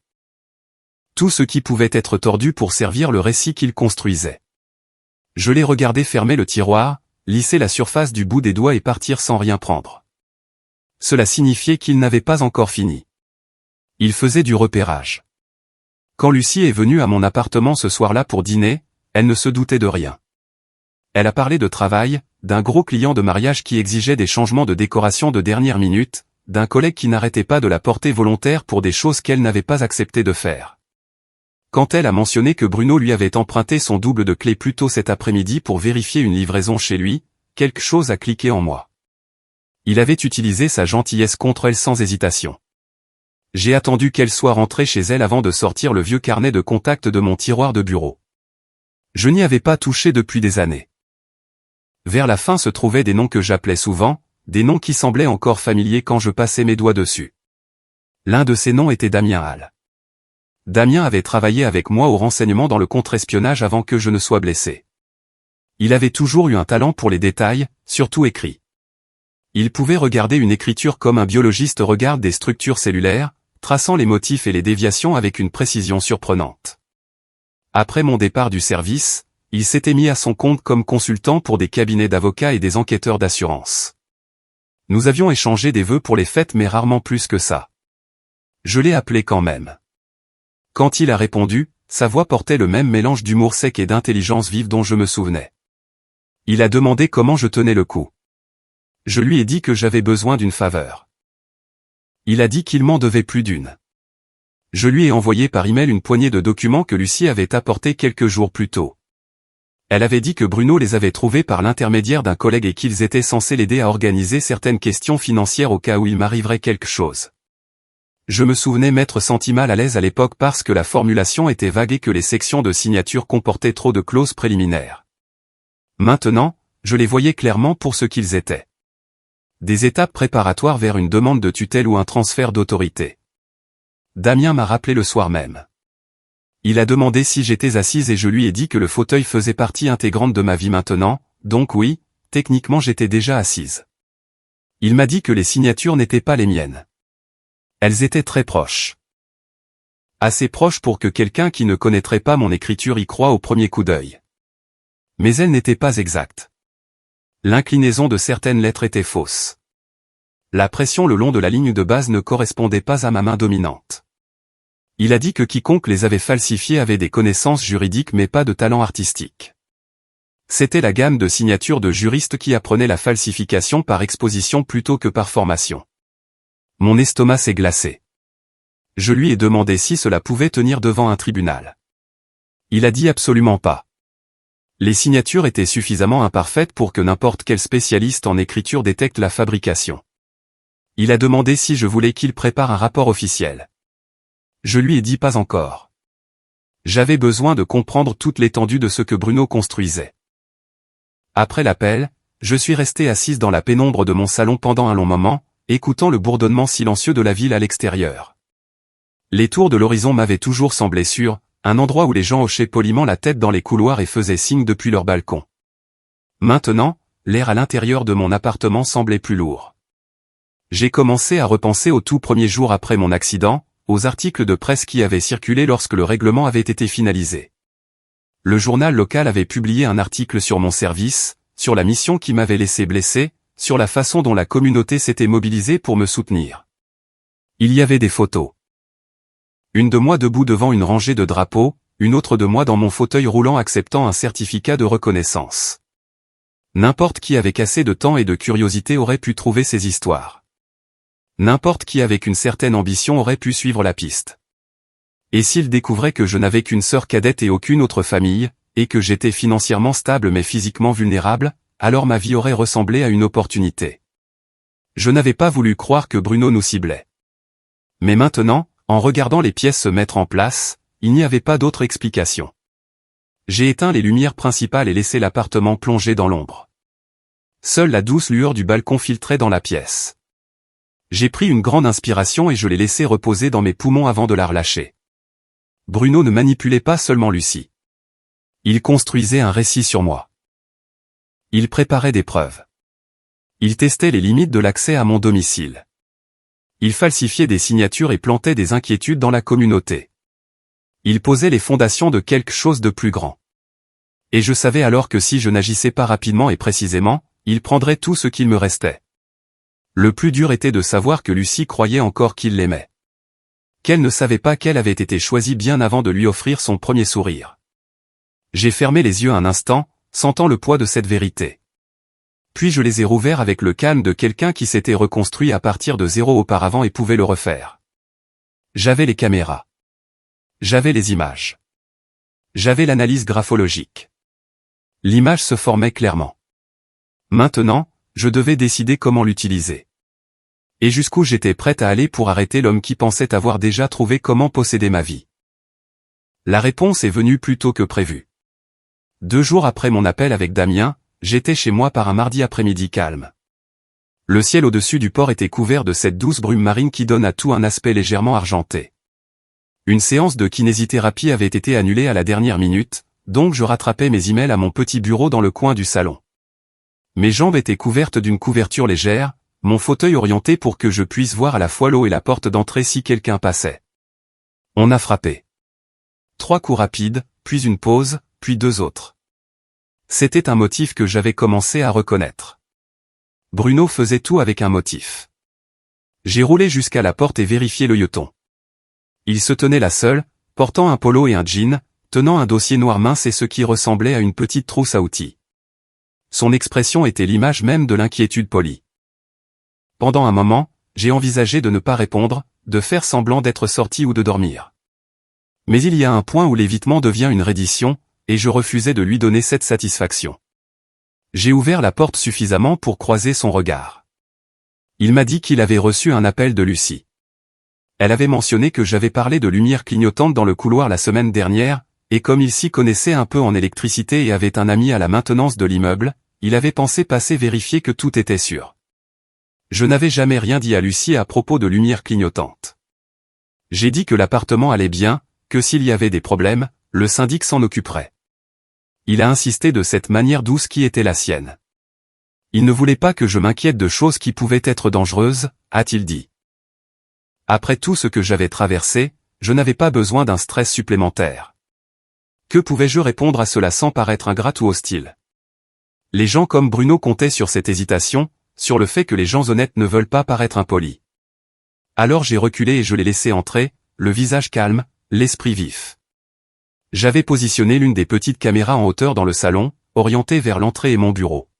Tout ce qui pouvait être tordu pour servir le récit qu'il construisait. Je l'ai regardé fermer le tiroir, lisser la surface du bout des doigts et partir sans rien prendre. Cela signifiait qu'il n'avait pas encore fini. Il faisait du repérage. Quand Lucie est venue à mon appartement ce soir-là pour dîner, elle ne se doutait de rien. Elle a parlé de travail, d'un gros client de mariage qui exigeait des changements de décoration de dernière minute, d'un collègue qui n'arrêtait pas de la porter volontaire pour des choses qu'elle n'avait pas accepté de faire. Quand elle a mentionné que Bruno lui avait emprunté son double de clé plus tôt cet après-midi pour vérifier une livraison chez lui, quelque chose a cliqué en moi. Il avait utilisé sa gentillesse contre elle sans hésitation. J'ai attendu qu'elle soit rentrée chez elle avant de sortir le vieux carnet de contact de mon tiroir de bureau. Je n'y avais pas touché depuis des années. Vers la fin se trouvaient des noms que j'appelais souvent, des noms qui semblaient encore familiers quand je passais mes doigts dessus. L'un de ces noms était Damien Hall. Damien avait travaillé avec moi au renseignement dans le contre-espionnage avant que je ne sois blessé. Il avait toujours eu un talent pour les détails, surtout écrits. Il pouvait regarder une écriture comme un biologiste regarde des structures cellulaires, traçant les motifs et les déviations avec une précision surprenante. Après mon départ du service, il s'était mis à son compte comme consultant pour des cabinets d'avocats et des enquêteurs d'assurance. Nous avions échangé des vœux pour les fêtes mais rarement plus que ça. Je l'ai appelé quand même. Quand il a répondu, sa voix portait le même mélange d'humour sec et d'intelligence vive dont je me souvenais. Il a demandé comment je tenais le coup. Je lui ai dit que j'avais besoin d'une faveur. Il a dit qu'il m'en devait plus d'une. Je lui ai envoyé par email une poignée de documents que Lucie avait apportés quelques jours plus tôt. Elle avait dit que Bruno les avait trouvés par l'intermédiaire d'un collègue et qu'ils étaient censés l'aider à organiser certaines questions financières au cas où il m'arriverait quelque chose. Je me souvenais m'être senti mal à l'aise à l'époque parce que la formulation était vague et que les sections de signature comportaient trop de clauses préliminaires. Maintenant, je les voyais clairement pour ce qu'ils étaient. Des étapes préparatoires vers une demande de tutelle ou un transfert d'autorité. Damien m'a rappelé le soir même. Il a demandé si j'étais assise et je lui ai dit que le fauteuil faisait partie intégrante de ma vie maintenant, donc oui, techniquement j'étais déjà assise. Il m'a dit que les signatures n'étaient pas les miennes. Elles étaient très proches. Assez proches pour que quelqu'un qui ne connaîtrait pas mon écriture y croie au premier coup d'œil. Mais elles n'étaient pas exactes. L'inclinaison de certaines lettres était fausse. La pression le long de la ligne de base ne correspondait pas à ma main dominante. Il a dit que quiconque les avait falsifiées avait des connaissances juridiques mais pas de talent artistique. C'était la gamme de signatures de juristes qui apprenaient la falsification par exposition plutôt que par formation. Mon estomac s'est glacé. Je lui ai demandé si cela pouvait tenir devant un tribunal. Il a dit absolument pas. Les signatures étaient suffisamment imparfaites pour que n'importe quel spécialiste en écriture détecte la fabrication. Il a demandé si je voulais qu'il prépare un rapport officiel. Je lui ai dit pas encore. J'avais besoin de comprendre toute l'étendue de ce que Bruno construisait. Après l'appel, je suis resté assise dans la pénombre de mon salon pendant un long moment, écoutant le bourdonnement silencieux de la ville à l'extérieur. Les tours de l'horizon m'avaient toujours semblé sûrs, un endroit où les gens hochaient poliment la tête dans les couloirs et faisaient signe depuis leur balcon. Maintenant, l'air à l'intérieur de mon appartement semblait plus lourd. J'ai commencé à repenser aux tout premiers jours après mon accident, aux articles de presse qui avaient circulé lorsque le règlement avait été finalisé. Le journal local avait publié un article sur mon service, sur la mission qui m'avait laissé blessé, sur la façon dont la communauté s'était mobilisée pour me soutenir. Il y avait des photos. Une de moi debout devant une rangée de drapeaux, une autre de moi dans mon fauteuil roulant acceptant un certificat de reconnaissance. N'importe qui avec assez de temps et de curiosité aurait pu trouver ces histoires. N'importe qui avec une certaine ambition aurait pu suivre la piste. Et s'il découvrait que je n'avais qu'une sœur cadette et aucune autre famille, et que j'étais financièrement stable mais physiquement vulnérable, alors ma vie aurait ressemblé à une opportunité. Je n'avais pas voulu croire que Bruno nous ciblait. Mais maintenant, en regardant les pièces se mettre en place, il n'y avait pas d'autre explication. J'ai éteint les lumières principales et laissé l'appartement plongé dans l'ombre. Seule la douce lueur du balcon filtrait dans la pièce. J'ai pris une grande inspiration et je l'ai laissé reposer dans mes poumons avant de la relâcher. Bruno ne manipulait pas seulement Lucie. Il construisait un récit sur moi. Il préparait des preuves. Il testait les limites de l'accès à mon domicile. Il falsifiait des signatures et plantait des inquiétudes dans la communauté. Il posait les fondations de quelque chose de plus grand. Et je savais alors que si je n'agissais pas rapidement et précisément, il prendrait tout ce qu'il me restait. Le plus dur était de savoir que Lucie croyait encore qu'il l'aimait. Qu'elle ne savait pas qu'elle avait été choisie bien avant de lui offrir son premier sourire. J'ai fermé les yeux un instant, sentant le poids de cette vérité. Puis je les ai rouverts avec le calme de quelqu'un qui s'était reconstruit à partir de zéro auparavant et pouvait le refaire. J'avais les caméras. J'avais les images. J'avais l'analyse graphologique. L'image se formait clairement. Maintenant, je devais décider comment l'utiliser. Et jusqu'où j'étais prête à aller pour arrêter l'homme qui pensait avoir déjà trouvé comment posséder ma vie. La réponse est venue plus tôt que prévu. 2 jours après mon appel avec Damien, j'étais chez moi par un mardi après-midi calme. Le ciel au-dessus du port était couvert de cette douce brume marine qui donne à tout un aspect légèrement argenté. Une séance de kinésithérapie avait été annulée à la dernière minute, donc je rattrapais mes emails à mon petit bureau dans le coin du salon. Mes jambes étaient couvertes d'une couverture légère, mon fauteuil orienté pour que je puisse voir à la fois l'eau et la porte d'entrée si quelqu'un passait. On a frappé. 3 coups rapides, puis une pause, puis 2 autres. C'était un motif que j'avais commencé à reconnaître. Bruno faisait tout avec un motif. J'ai roulé jusqu'à la porte et vérifié le l'œilleton. Il se tenait là seul, portant un polo et un jean, tenant un dossier noir mince et ce qui ressemblait à une petite trousse à outils. Son expression était l'image même de l'inquiétude polie. Pendant un moment, j'ai envisagé de ne pas répondre, de faire semblant d'être sorti ou de dormir. Mais il y a un point où l'évitement devient une reddition, et je refusais de lui donner cette satisfaction. J'ai ouvert la porte suffisamment pour croiser son regard. Il m'a dit qu'il avait reçu un appel de Lucie. Elle avait mentionné que j'avais parlé de lumière clignotante dans le couloir la semaine dernière, et comme il s'y connaissait un peu en électricité et avait un ami à la maintenance de l'immeuble, il avait pensé passer vérifier que tout était sûr. Je n'avais jamais rien dit à Lucie à propos de lumière clignotante. J'ai dit que l'appartement allait bien, que s'il y avait des problèmes, le syndic s'en occuperait. Il a insisté de cette manière douce qui était la sienne. Il ne voulait pas que je m'inquiète de choses qui pouvaient être dangereuses, a-t-il dit. Après tout ce que j'avais traversé, je n'avais pas besoin d'un stress supplémentaire. Que pouvais-je répondre à cela sans paraître ingrat ou hostile? Les gens comme Bruno comptaient sur cette hésitation, sur le fait que les gens honnêtes ne veulent pas paraître impolis. Alors j'ai reculé et je l'ai laissé entrer, le visage calme, l'esprit vif. J'avais positionné l'une des petites caméras en hauteur dans le salon, orientée vers l'entrée et mon bureau.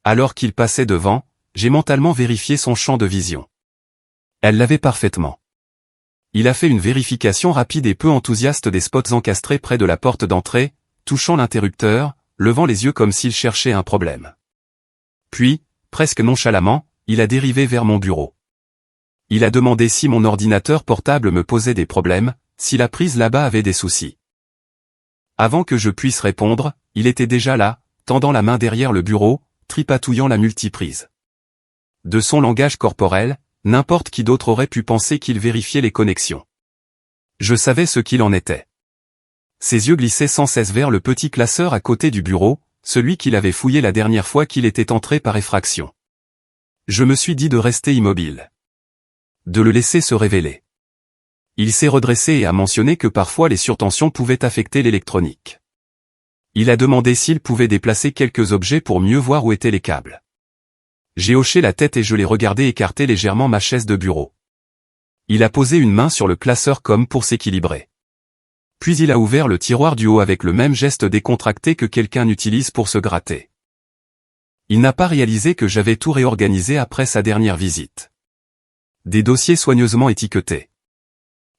Alors qu'il passait devant, j'ai mentalement vérifié son champ de vision. Elle l'avait parfaitement. Il a fait une vérification rapide et peu enthousiaste des spots encastrés près de la porte d'entrée, touchant l'interrupteur, levant les yeux comme s'il cherchait un problème. Puis, presque nonchalamment, il a dérivé vers mon bureau. Il a demandé si mon ordinateur portable me posait des problèmes, si la prise là-bas avait des soucis. Avant que je puisse répondre, il était déjà là, tendant la main derrière le bureau, tripatouillant la multiprise. De son langage corporel, n'importe qui d'autre aurait pu penser qu'il vérifiait les connexions. Je savais ce qu'il en était. Ses yeux glissaient sans cesse vers le petit classeur à côté du bureau, celui qu'il avait fouillé la dernière fois qu'il était entré par effraction. Je me suis dit de rester immobile. De le laisser se révéler. Il s'est redressé et a mentionné que parfois les surtensions pouvaient affecter l'électronique. Il a demandé s'il pouvait déplacer quelques objets pour mieux voir où étaient les câbles. J'ai hoché la tête et je l'ai regardé écarter légèrement ma chaise de bureau. Il a posé une main sur le classeur comme pour s'équilibrer. Puis il a ouvert le tiroir du haut avec le même geste décontracté que quelqu'un utilise pour se gratter. Il n'a pas réalisé que j'avais tout réorganisé après sa dernière visite. Des dossiers soigneusement étiquetés.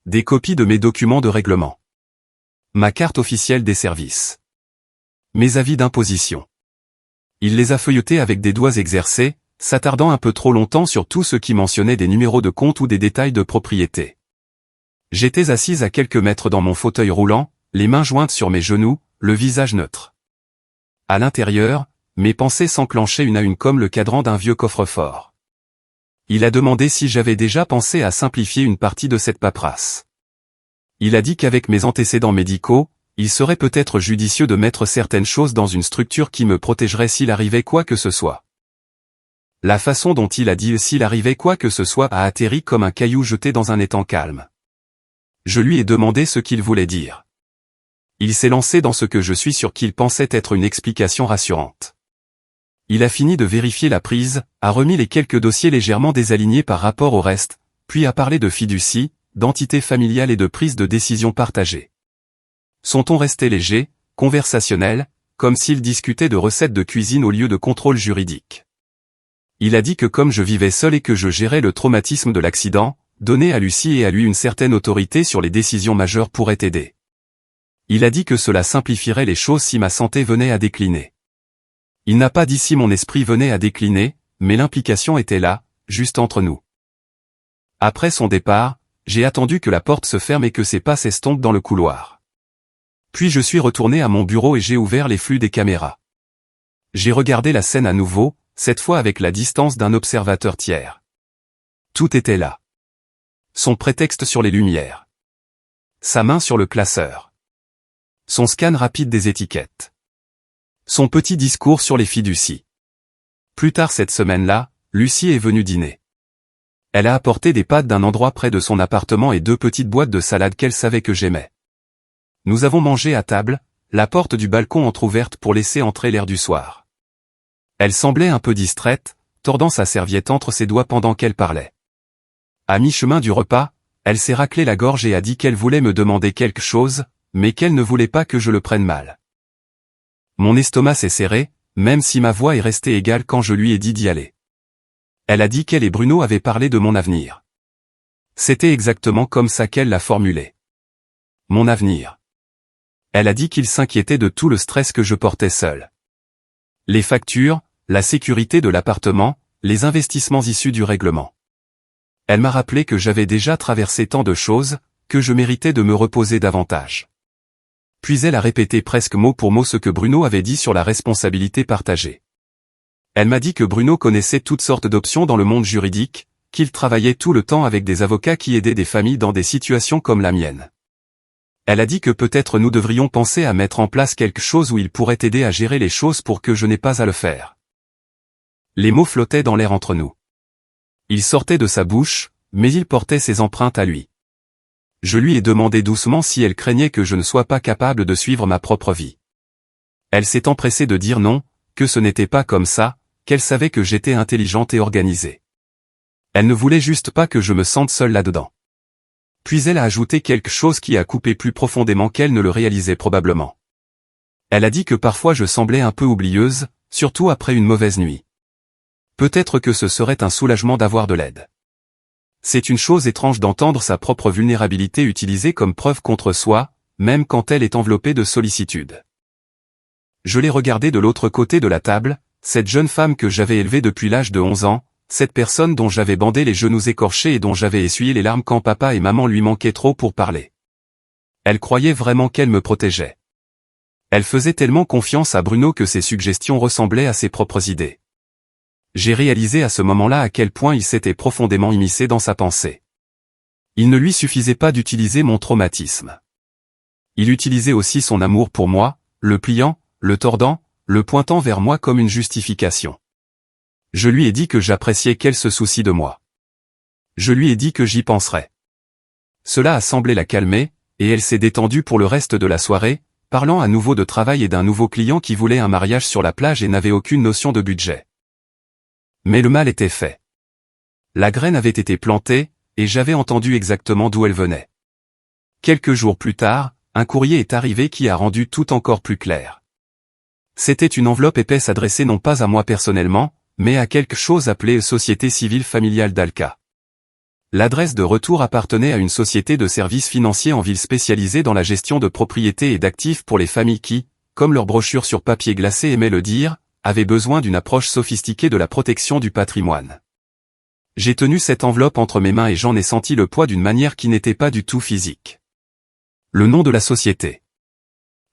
Des copies de mes documents de règlement. Ma carte officielle des services. Mes avis d'imposition. Il les a feuilletés avec des doigts exercés, s'attardant un peu trop longtemps sur tout ce qui mentionnait des numéros de compte ou des détails de propriété. J'étais assise à quelques mètres dans mon fauteuil roulant, les mains jointes sur mes genoux, le visage neutre. À l'intérieur, mes pensées s'enclenchaient une à une comme le cadran d'un vieux coffre-fort. Il a demandé si j'avais déjà pensé à simplifier une partie de cette paperasse. Il a dit qu'avec mes antécédents médicaux, il serait peut-être judicieux de mettre certaines choses dans une structure qui me protégerait s'il arrivait quoi que ce soit. La façon dont il a dit « s'il arrivait quoi que ce soit » a atterri comme un caillou jeté dans un étang calme. Je lui ai demandé ce qu'il voulait dire. Il s'est lancé dans ce que je suis sûr qu'il pensait être une explication rassurante. Il a fini de vérifier la prise, a remis les quelques dossiers légèrement désalignés par rapport au reste, puis a parlé de fiducie, d'entité familiale et de prise de décision partagée. Son ton restait léger, conversationnel, comme s'il discutait de recettes de cuisine au lieu de contrôle juridique. Il a dit que comme je vivais seul et que je gérais le traumatisme de l'accident, donner à Lucie et à lui une certaine autorité sur les décisions majeures pourrait aider. Il a dit que cela simplifierait les choses si ma santé venait à décliner. Il n'a pas dit si mon esprit venait à décliner, mais l'implication était là, juste entre nous. Après son départ, j'ai attendu que la porte se ferme et que ses pas s'estompent dans le couloir. Puis je suis retourné à mon bureau et j'ai ouvert les flux des caméras. J'ai regardé la scène à nouveau, cette fois avec la distance d'un observateur tiers. Tout était là. Son prétexte sur les lumières. Sa main sur le classeur. Son scan rapide des étiquettes. Son petit discours sur les fiducies. Plus tard cette semaine-là, Lucie est venue dîner. Elle a apporté des pâtes d'un endroit près de son appartement et 2 petites boîtes de salade qu'elle savait que j'aimais. Nous avons mangé à table, la porte du balcon entr'ouverte pour laisser entrer l'air du soir. Elle semblait un peu distraite, tordant sa serviette entre ses doigts pendant qu'elle parlait. À mi-chemin du repas, elle s'est raclée la gorge et a dit qu'elle voulait me demander quelque chose, mais qu'elle ne voulait pas que je le prenne mal. Mon estomac s'est serré, même si ma voix est restée égale quand je lui ai dit d'y aller. Elle a dit qu'elle et Bruno avaient parlé de mon avenir. C'était exactement comme ça qu'elle l'a formulé. Mon avenir. Elle a dit qu'il s'inquiétait de tout le stress que je portais seul. Les factures, la sécurité de l'appartement, les investissements issus du règlement. Elle m'a rappelé que j'avais déjà traversé tant de choses, que je méritais de me reposer davantage. Puis elle a répété presque mot pour mot ce que Bruno avait dit sur la responsabilité partagée. Elle m'a dit que Bruno connaissait toutes sortes d'options dans le monde juridique, qu'il travaillait tout le temps avec des avocats qui aidaient des familles dans des situations comme la mienne. Elle a dit que peut-être nous devrions penser à mettre en place quelque chose où il pourrait aider à gérer les choses pour que je n'ai pas à le faire. Les mots flottaient dans l'air entre nous. Ils sortaient de sa bouche, mais ils portaient ses empreintes à lui. Je lui ai demandé doucement si elle craignait que je ne sois pas capable de suivre ma propre vie. Elle s'est empressée de dire non, que ce n'était pas comme ça, qu'elle savait que j'étais intelligente et organisée. Elle ne voulait juste pas que je me sente seule là-dedans. Puis elle a ajouté quelque chose qui a coupé plus profondément qu'elle ne le réalisait probablement. Elle a dit que parfois je semblais un peu oublieuse, surtout après une mauvaise nuit. Peut-être que ce serait un soulagement d'avoir de l'aide. C'est une chose étrange d'entendre sa propre vulnérabilité utilisée comme preuve contre soi, même quand elle est enveloppée de sollicitude. Je l'ai regardée de l'autre côté de la table, cette jeune femme que j'avais élevée depuis l'âge de 11 ans, cette personne dont j'avais bandé les genoux écorchés et dont j'avais essuyé les larmes quand papa et maman lui manquaient trop pour parler. Elle croyait vraiment qu'elle me protégeait. Elle faisait tellement confiance à Bruno que ses suggestions ressemblaient à ses propres idées. J'ai réalisé à ce moment-là à quel point il s'était profondément immiscé dans sa pensée. Il ne lui suffisait pas d'utiliser mon traumatisme. Il utilisait aussi son amour pour moi, le pliant, le tordant, le pointant vers moi comme une justification. Je lui ai dit que j'appréciais qu'elle se soucie de moi. Je lui ai dit que j'y penserais. Cela a semblé la calmer, et elle s'est détendue pour le reste de la soirée, parlant à nouveau de travail et d'un nouveau client qui voulait un mariage sur la plage et n'avait aucune notion de budget. Mais le mal était fait. La graine avait été plantée, et j'avais entendu exactement d'où elle venait. Quelques jours plus tard, un courrier est arrivé qui a rendu tout encore plus clair. C'était une enveloppe épaisse adressée non pas à moi personnellement, mais à quelque chose appelé Société Civile Familiale d'Alca. L'adresse de retour appartenait à une société de services financiers en ville spécialisée dans la gestion de propriétés et d'actifs pour les familles qui, comme leur brochure sur papier glacé aimait le dire, avaient besoin d'une approche sophistiquée de la protection du patrimoine. J'ai tenu cette enveloppe entre mes mains et j'en ai senti le poids d'une manière qui n'était pas du tout physique. Le nom de la société.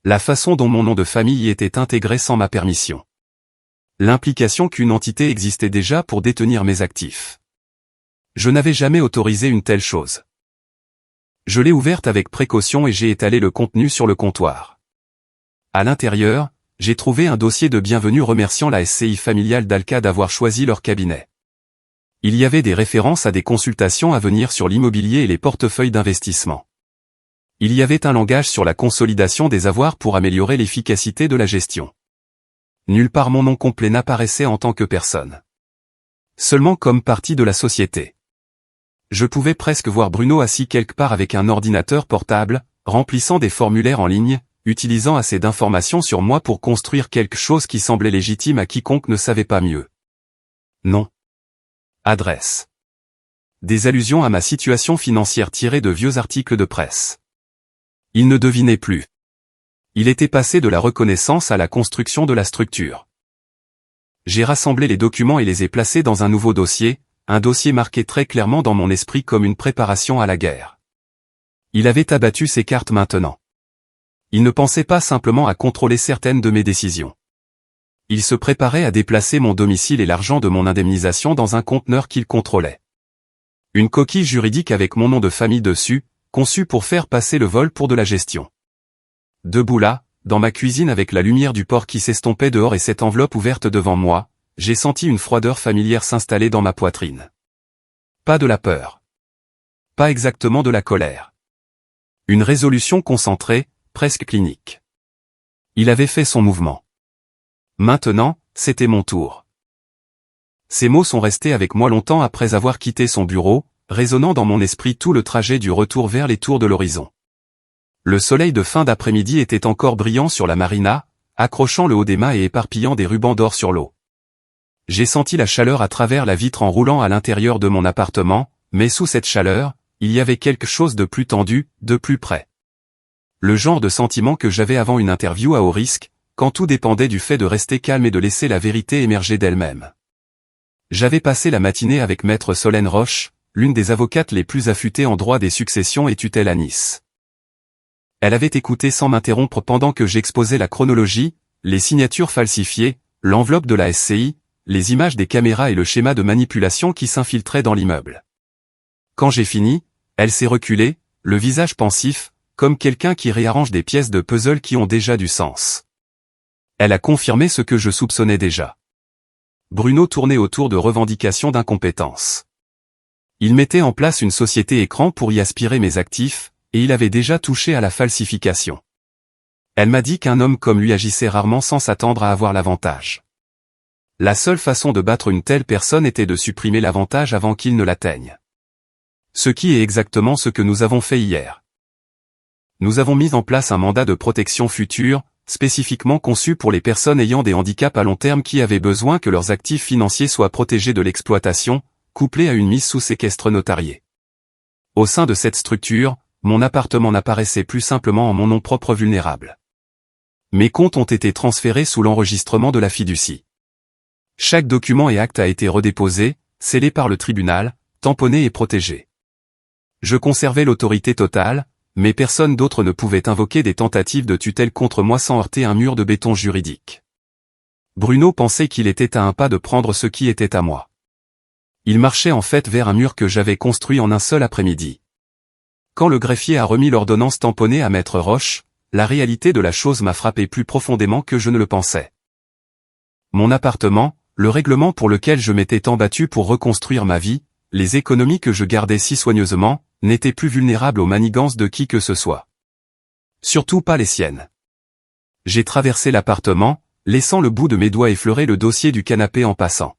La façon dont mon nom de famille y était intégré sans ma permission. L'implication qu'une entité existait déjà pour détenir mes actifs. Je n'avais jamais autorisé une telle chose. Je l'ai ouverte avec précaution et j'ai étalé le contenu sur le comptoir. À l'intérieur, j'ai trouvé un dossier de bienvenue remerciant la SCI familiale d'Alca d'avoir choisi leur cabinet. Il y avait des références à des consultations à venir sur l'immobilier et les portefeuilles d'investissement. Il y avait un langage sur la consolidation des avoirs pour améliorer l'efficacité de la gestion. Nulle part mon nom complet n'apparaissait en tant que personne. Seulement comme partie de la société. Je pouvais presque voir Bruno assis quelque part avec un ordinateur portable, remplissant des formulaires en ligne, utilisant assez d'informations sur moi pour construire quelque chose qui semblait légitime à quiconque ne savait pas mieux. Nom. Adresse. Des allusions à ma situation financière tirées de vieux articles de presse. Il ne devinait plus. Il était passé de la reconnaissance à la construction de la structure. J'ai rassemblé les documents et les ai placés dans un nouveau dossier, un dossier marqué très clairement dans mon esprit comme une préparation à la guerre. Il avait abattu ses cartes maintenant. Il ne pensait pas simplement à contrôler certaines de mes décisions. Il se préparait à déplacer mon domicile et l'argent de mon indemnisation dans un conteneur qu'il contrôlait. Une coquille juridique avec mon nom de famille dessus, conçue pour faire passer le vol pour de la gestion. Debout là, dans ma cuisine avec la lumière du port qui s'estompait dehors et cette enveloppe ouverte devant moi, j'ai senti une froideur familière s'installer dans ma poitrine. Pas de la peur. Pas exactement de la colère. Une résolution concentrée, presque clinique. Il avait fait son mouvement. Maintenant, c'était mon tour. Ces mots sont restés avec moi longtemps après avoir quitté son bureau, résonnant dans mon esprit tout le trajet du retour vers les tours de l'horizon. Le soleil de fin d'après-midi était encore brillant sur la marina, accrochant le haut des mâts et éparpillant des rubans d'or sur l'eau. J'ai senti la chaleur à travers la vitre en roulant à l'intérieur de mon appartement, mais sous cette chaleur, il y avait quelque chose de plus tendu, de plus près. Le genre de sentiment que j'avais avant une interview à haut risque, quand tout dépendait du fait de rester calme et de laisser la vérité émerger d'elle-même. J'avais passé la matinée avec Maître Solène Roche, l'une des avocates les plus affûtées en droit des successions et tutelles à Nice. Elle avait écouté sans m'interrompre pendant que j'exposais la chronologie, les signatures falsifiées, l'enveloppe de la SCI, les images des caméras et le schéma de manipulation qui s'infiltrait dans l'immeuble. Quand j'ai fini, elle s'est reculée, le visage pensif, comme quelqu'un qui réarrange des pièces de puzzle qui ont déjà du sens. Elle a confirmé ce que je soupçonnais déjà. Bruno tournait autour de revendications d'incompétence. Il mettait en place une société écran pour y aspirer mes actifs, et il avait déjà touché à la falsification. Elle m'a dit qu'un homme comme lui agissait rarement sans s'attendre à avoir l'avantage. La seule façon de battre une telle personne était de supprimer l'avantage avant qu'il ne l'atteigne. Ce qui est exactement ce que nous avons fait hier. Nous avons mis en place un mandat de protection future, spécifiquement conçu pour les personnes ayant des handicaps à long terme qui avaient besoin que leurs actifs financiers soient protégés de l'exploitation, couplé à une mise sous séquestre notarié. Au sein de cette structure, mon appartement n'apparaissait plus simplement en mon nom propre vulnérable. Mes comptes ont été transférés sous l'enregistrement de la fiducie. Chaque document et acte a été redéposé, scellé par le tribunal, tamponné et protégé. Je conservais l'autorité totale, mais personne d'autre ne pouvait invoquer des tentatives de tutelle contre moi sans heurter un mur de béton juridique. Bruno pensait qu'il était à un pas de prendre ce qui était à moi. Il marchait en fait vers un mur que j'avais construit en un seul après-midi. Quand le greffier a remis l'ordonnance tamponnée à Maître Roche, la réalité de la chose m'a frappé plus profondément que je ne le pensais. Mon appartement, le règlement pour lequel je m'étais tant battu pour reconstruire ma vie, les économies que je gardais si soigneusement, n'étaient plus vulnérables aux manigances de qui que ce soit. Surtout pas les siennes. J'ai traversé l'appartement, laissant le bout de mes doigts effleurer le dossier du canapé en passant.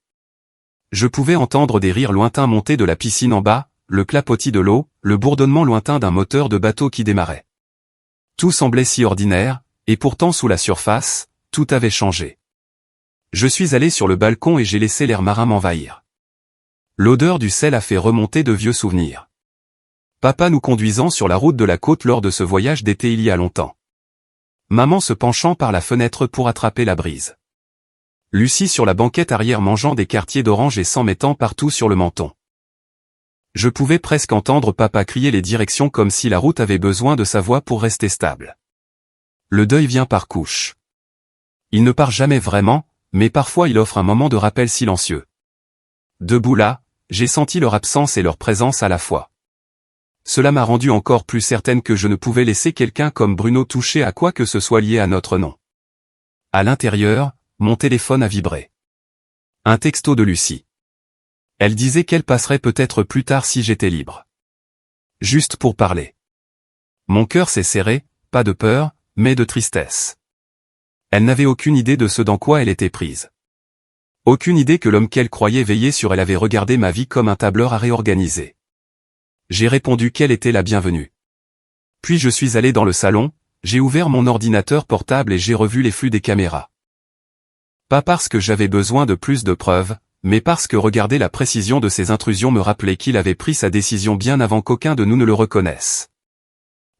Je pouvais entendre des rires lointains monter de la piscine en bas, le clapotis de l'eau, le bourdonnement lointain d'un moteur de bateau qui démarrait. Tout semblait si ordinaire, et pourtant sous la surface, tout avait changé. Je suis allé sur le balcon et j'ai laissé l'air marin m'envahir. L'odeur du sel a fait remonter de vieux souvenirs. Papa nous conduisant sur la route de la côte lors de ce voyage d'été il y a longtemps. Maman se penchant par la fenêtre pour attraper la brise. Lucie sur la banquette arrière mangeant des quartiers d'orange et s'en mettant partout sur le menton. Je pouvais presque entendre papa crier les directions comme si la route avait besoin de sa voix pour rester stable. Le deuil vient par couches. Il ne part jamais vraiment, mais parfois il offre un moment de rappel silencieux. Debout là, j'ai senti leur absence et leur présence à la fois. Cela m'a rendu encore plus certaine que je ne pouvais laisser quelqu'un comme Bruno toucher à quoi que ce soit lié à notre nom. À l'intérieur, mon téléphone a vibré. Un texto de Lucie. Elle disait qu'elle passerait peut-être plus tard si j'étais libre. Juste pour parler. Mon cœur s'est serré, pas de peur, mais de tristesse. Elle n'avait aucune idée de ce dans quoi elle était prise. Aucune idée que l'homme qu'elle croyait veiller sur elle avait regardé ma vie comme un tableur à réorganiser. J'ai répondu qu'elle était la bienvenue. Puis je suis allé dans le salon, j'ai ouvert mon ordinateur portable et j'ai revu les flux des caméras. Pas parce que j'avais besoin de plus de preuves, mais parce que regarder la précision de ces intrusions me rappelait qu'il avait pris sa décision bien avant qu'aucun de nous ne le reconnaisse.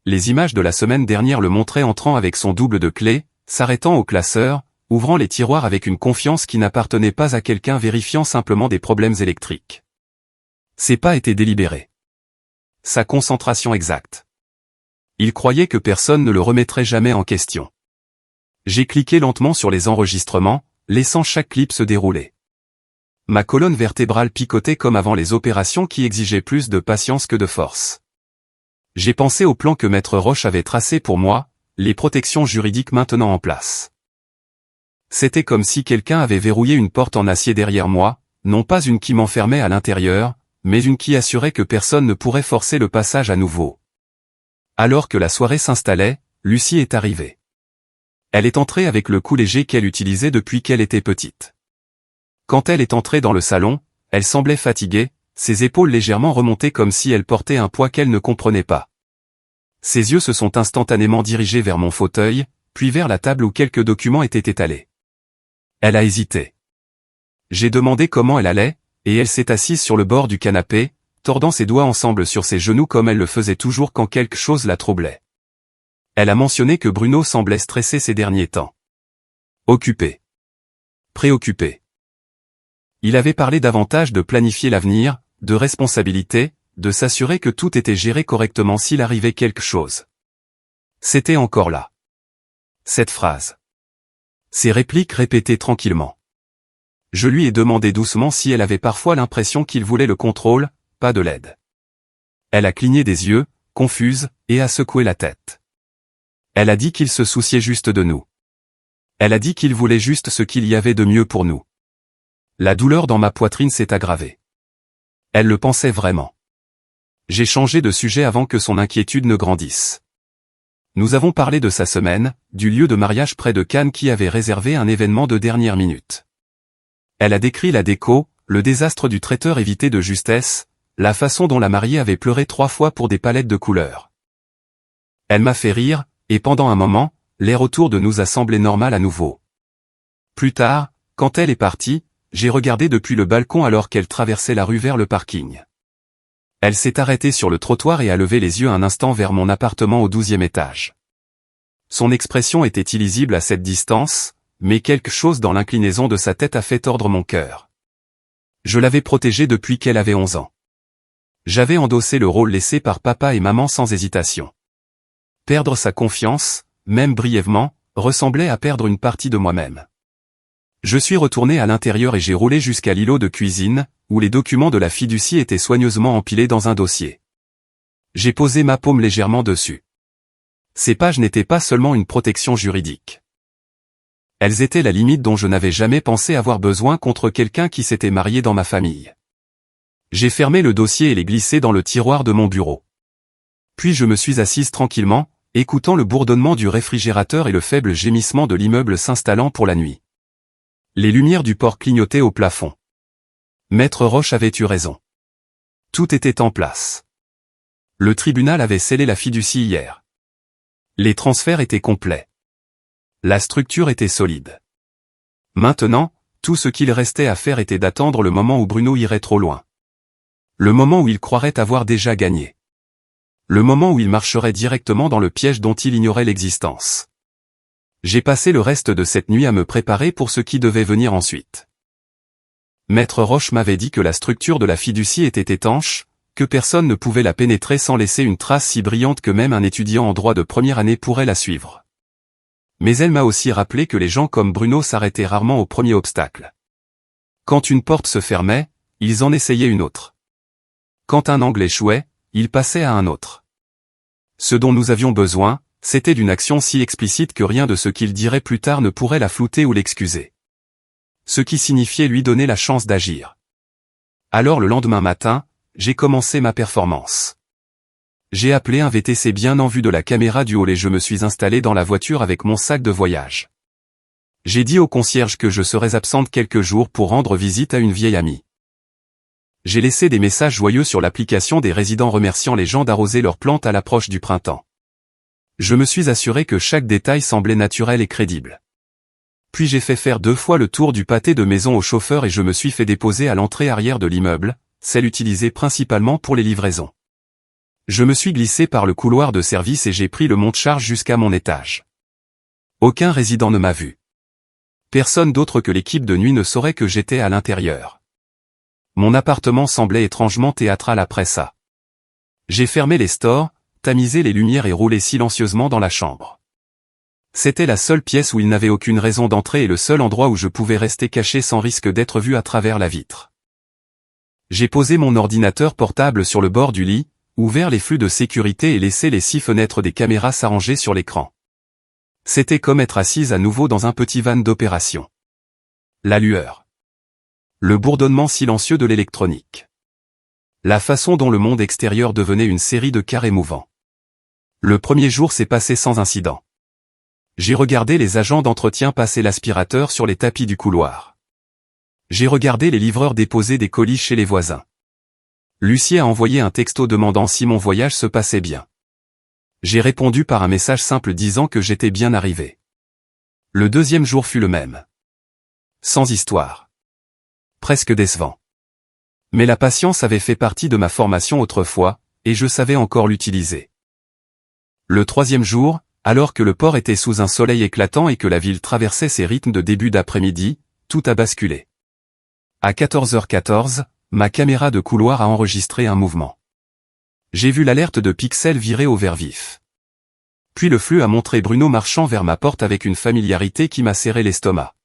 Les images de la semaine dernière le montraient entrant avec son double de clés, s'arrêtant au classeur, ouvrant les tiroirs avec une confiance qui n'appartenait pas à quelqu'un vérifiant simplement des problèmes électriques. Ses pas étaient délibérés. Sa concentration exacte. Il croyait que personne ne le remettrait jamais en question. J'ai cliqué lentement sur les enregistrements, laissant chaque clip se dérouler. Ma colonne vertébrale picotait comme avant les opérations qui exigeaient plus de patience que de force. J'ai pensé au plan que Maître Roche avait tracé pour moi, les protections juridiques maintenant en place. C'était comme si quelqu'un avait verrouillé une porte en acier derrière moi, non pas une qui m'enfermait à l'intérieur, mais une qui assurait que personne ne pourrait forcer le passage à nouveau. Alors que la soirée s'installait, Lucie est arrivée. Elle est entrée avec le cou léger qu'elle utilisait depuis qu'elle était petite. Quand elle est entrée dans le salon, elle semblait fatiguée, ses épaules légèrement remontées comme si elle portait un poids qu'elle ne comprenait pas. Ses yeux se sont instantanément dirigés vers mon fauteuil, puis vers la table où quelques documents étaient étalés. Elle a hésité. J'ai demandé comment elle allait, et elle s'est assise sur le bord du canapé, tordant ses doigts ensemble sur ses genoux comme elle le faisait toujours quand quelque chose la troublait. Elle a mentionné que Bruno semblait stressé ces derniers temps. Occupé. Préoccupé. Il avait parlé davantage de planifier l'avenir, de responsabilité, de s'assurer que tout était géré correctement s'il arrivait quelque chose. C'était encore là. Cette phrase. Ces répliques répétées tranquillement. Je lui ai demandé doucement si elle avait parfois l'impression qu'il voulait le contrôle, pas de l'aide. Elle a cligné des yeux, confuse, et a secoué la tête. Elle a dit qu'il se souciait juste de nous. Elle a dit qu'il voulait juste ce qu'il y avait de mieux pour nous. La douleur dans ma poitrine s'est aggravée. Elle le pensait vraiment. J'ai changé de sujet avant que son inquiétude ne grandisse. Nous avons parlé de sa semaine, du lieu de mariage près de Cannes qui avait réservé un événement de dernière minute. Elle a décrit la déco, le désastre du traiteur évité de justesse, la façon dont la mariée avait pleuré 3 fois pour des palettes de couleurs. Elle m'a fait rire, et pendant un moment, l'air autour de nous a semblé normal à nouveau. Plus tard, quand elle est partie, j'ai regardé depuis le balcon alors qu'elle traversait la rue vers le parking. Elle s'est arrêtée sur le trottoir et a levé les yeux un instant vers mon appartement au 12e étage. Son expression était illisible à cette distance, mais quelque chose dans l'inclinaison de sa tête a fait tordre mon cœur. Je l'avais protégée depuis qu'elle avait 11 ans. J'avais endossé le rôle laissé par papa et maman sans hésitation. Perdre sa confiance, même brièvement, ressemblait à perdre une partie de moi-même. Je suis retourné à l'intérieur et j'ai roulé jusqu'à l'îlot de cuisine, où les documents de la fiducie étaient soigneusement empilés dans un dossier. J'ai posé ma paume légèrement dessus. Ces pages n'étaient pas seulement une protection juridique. Elles étaient la limite dont je n'avais jamais pensé avoir besoin contre quelqu'un qui s'était marié dans ma famille. J'ai fermé le dossier et les glissé dans le tiroir de mon bureau. Puis je me suis assise tranquillement, écoutant le bourdonnement du réfrigérateur et le faible gémissement de l'immeuble s'installant pour la nuit. Les lumières du port clignotaient au plafond. Maître Roche avait eu raison. Tout était en place. Le tribunal avait scellé la fiducie hier. Les transferts étaient complets. La structure était solide. Maintenant, tout ce qu'il restait à faire était d'attendre le moment où Bruno irait trop loin. Le moment où il croirait avoir déjà gagné. Le moment où il marcherait directement dans le piège dont il ignorait l'existence. J'ai passé le reste de cette nuit à me préparer pour ce qui devait venir ensuite. Maître Roche m'avait dit que la structure de la fiducie était étanche, que personne ne pouvait la pénétrer sans laisser une trace si brillante que même un étudiant en droit de première année pourrait la suivre. Mais elle m'a aussi rappelé que les gens comme Bruno s'arrêtaient rarement au premier obstacle. Quand une porte se fermait, ils en essayaient une autre. Quand un angle échouait, ils passaient à un autre. Ce dont nous avions besoin, c'était d'une action si explicite que rien de ce qu'il dirait plus tard ne pourrait la flouter ou l'excuser. Ce qui signifiait lui donner la chance d'agir. Alors le lendemain matin, j'ai commencé ma performance. J'ai appelé un VTC bien en vue de la caméra du hall et je me suis installé dans la voiture avec mon sac de voyage. J'ai dit au concierge que je serais absente quelques jours pour rendre visite à une vieille amie. J'ai laissé des messages joyeux sur l'application des résidents remerciant les gens d'arroser leurs plantes à l'approche du printemps. Je me suis assuré que chaque détail semblait naturel et crédible. Puis j'ai fait faire 2 fois le tour du pâté de maison au chauffeur et je me suis fait déposer à l'entrée arrière de l'immeuble, celle utilisée principalement pour les livraisons. Je me suis glissé par le couloir de service et j'ai pris le monte-charge jusqu'à mon étage. Aucun résident ne m'a vu. Personne d'autre que l'équipe de nuit ne saurait que j'étais à l'intérieur. Mon appartement semblait étrangement théâtral après ça. J'ai fermé les stores, tamisé les lumières et roulé silencieusement dans la chambre. C'était la seule pièce où il n'avait aucune raison d'entrer et le seul endroit où je pouvais rester caché sans risque d'être vu à travers la vitre. J'ai posé mon ordinateur portable sur le bord du lit, ouvert les flux de sécurité et laissé les 6 fenêtres des caméras s'arranger sur l'écran. C'était comme être assise à nouveau dans un petit van d'opération. La lueur. Le bourdonnement silencieux de l'électronique. La façon dont le monde extérieur devenait une série de carrés mouvants. Le premier jour s'est passé sans incident. J'ai regardé les agents d'entretien passer l'aspirateur sur les tapis du couloir. J'ai regardé les livreurs déposer des colis chez les voisins. Lucie a envoyé un texto demandant si mon voyage se passait bien. J'ai répondu par un message simple disant que j'étais bien arrivé. Le deuxième jour fut le même. Sans histoire. Presque décevant. Mais la patience avait fait partie de ma formation autrefois, et je savais encore l'utiliser. Le troisième jour, alors que le port était sous un soleil éclatant et que la ville traversait ses rythmes de début d'après-midi, tout a basculé. À 14h14, ma caméra de couloir a enregistré un mouvement. J'ai vu l'alerte de pixels virer au vert vif. Puis le flux a montré Bruno marchant vers ma porte avec une familiarité qui m'a serré l'estomac.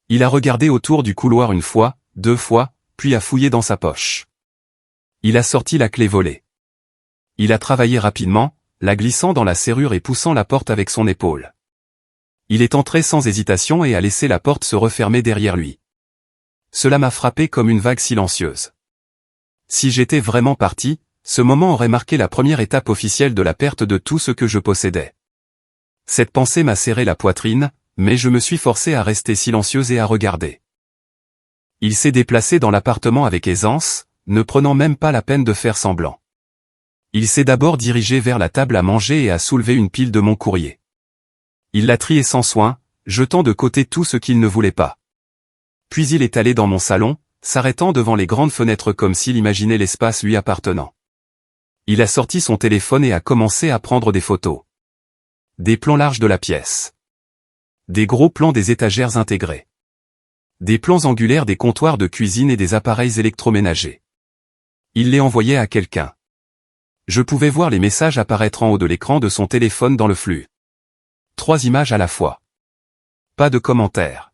Il a regardé autour du couloir 1 fois, 2 fois, puis a fouillé dans sa poche. Il a sorti la clé volée. Il a travaillé rapidement, la glissant dans la serrure et poussant la porte avec son épaule. Il est entré sans hésitation et a laissé la porte se refermer derrière lui. Cela m'a frappé comme une vague silencieuse. Si j'étais vraiment parti, ce moment aurait marqué la première étape officielle de la perte de tout ce que je possédais. Cette pensée m'a serré la poitrine, mais je me suis forcé à rester silencieuse et à regarder. Il s'est déplacé dans l'appartement avec aisance, ne prenant même pas la peine de faire semblant. Il s'est d'abord dirigé vers la table à manger et a soulevé une pile de mon courrier. Il l'a trié sans soin, jetant de côté tout ce qu'il ne voulait pas. Puis il est allé dans mon salon, s'arrêtant devant les grandes fenêtres comme s'il imaginait l'espace lui appartenant. Il a sorti son téléphone et a commencé à prendre des photos. Des plans larges de la pièce. Des gros plans des étagères intégrées. Des plans angulaires des comptoirs de cuisine et des appareils électroménagers. Il les envoyait à quelqu'un. Je pouvais voir les messages apparaître en haut de l'écran de son téléphone dans le flux. 3 images à la fois. Pas de commentaires.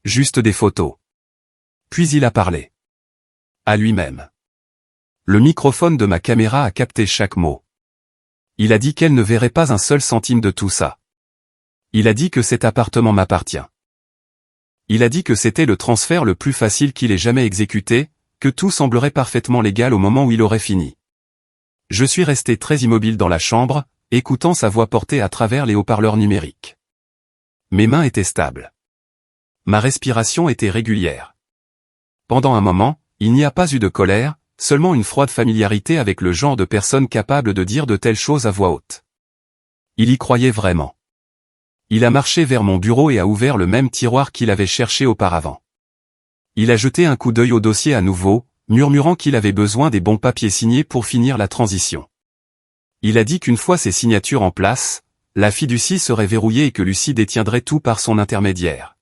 Juste des photos. Puis il a parlé. À lui-même. Le microphone de ma caméra a capté chaque mot. Il a dit qu'elle ne verrait pas un seul centime de tout ça. Il a dit que cet appartement m'appartient. Il a dit que c'était le transfert le plus facile qu'il ait jamais exécuté, que tout semblerait parfaitement légal au moment où il aurait fini. Je suis resté très immobile dans la chambre, écoutant sa voix portée à travers les haut-parleurs numériques. Mes mains étaient stables. Ma respiration était régulière. Pendant un moment, il n'y a pas eu de colère, seulement une froide familiarité avec le genre de personne capable de dire de telles choses à voix haute. Il y croyait vraiment. Il a marché vers mon bureau et a ouvert le même tiroir qu'il avait cherché auparavant. Il a jeté un coup d'œil au dossier à nouveau, murmurant qu'il avait besoin des bons papiers signés pour finir la transition. Il a dit qu'une fois ses signatures en place, la fiducie serait verrouillée et que Lucie détiendrait tout par son intermédiaire.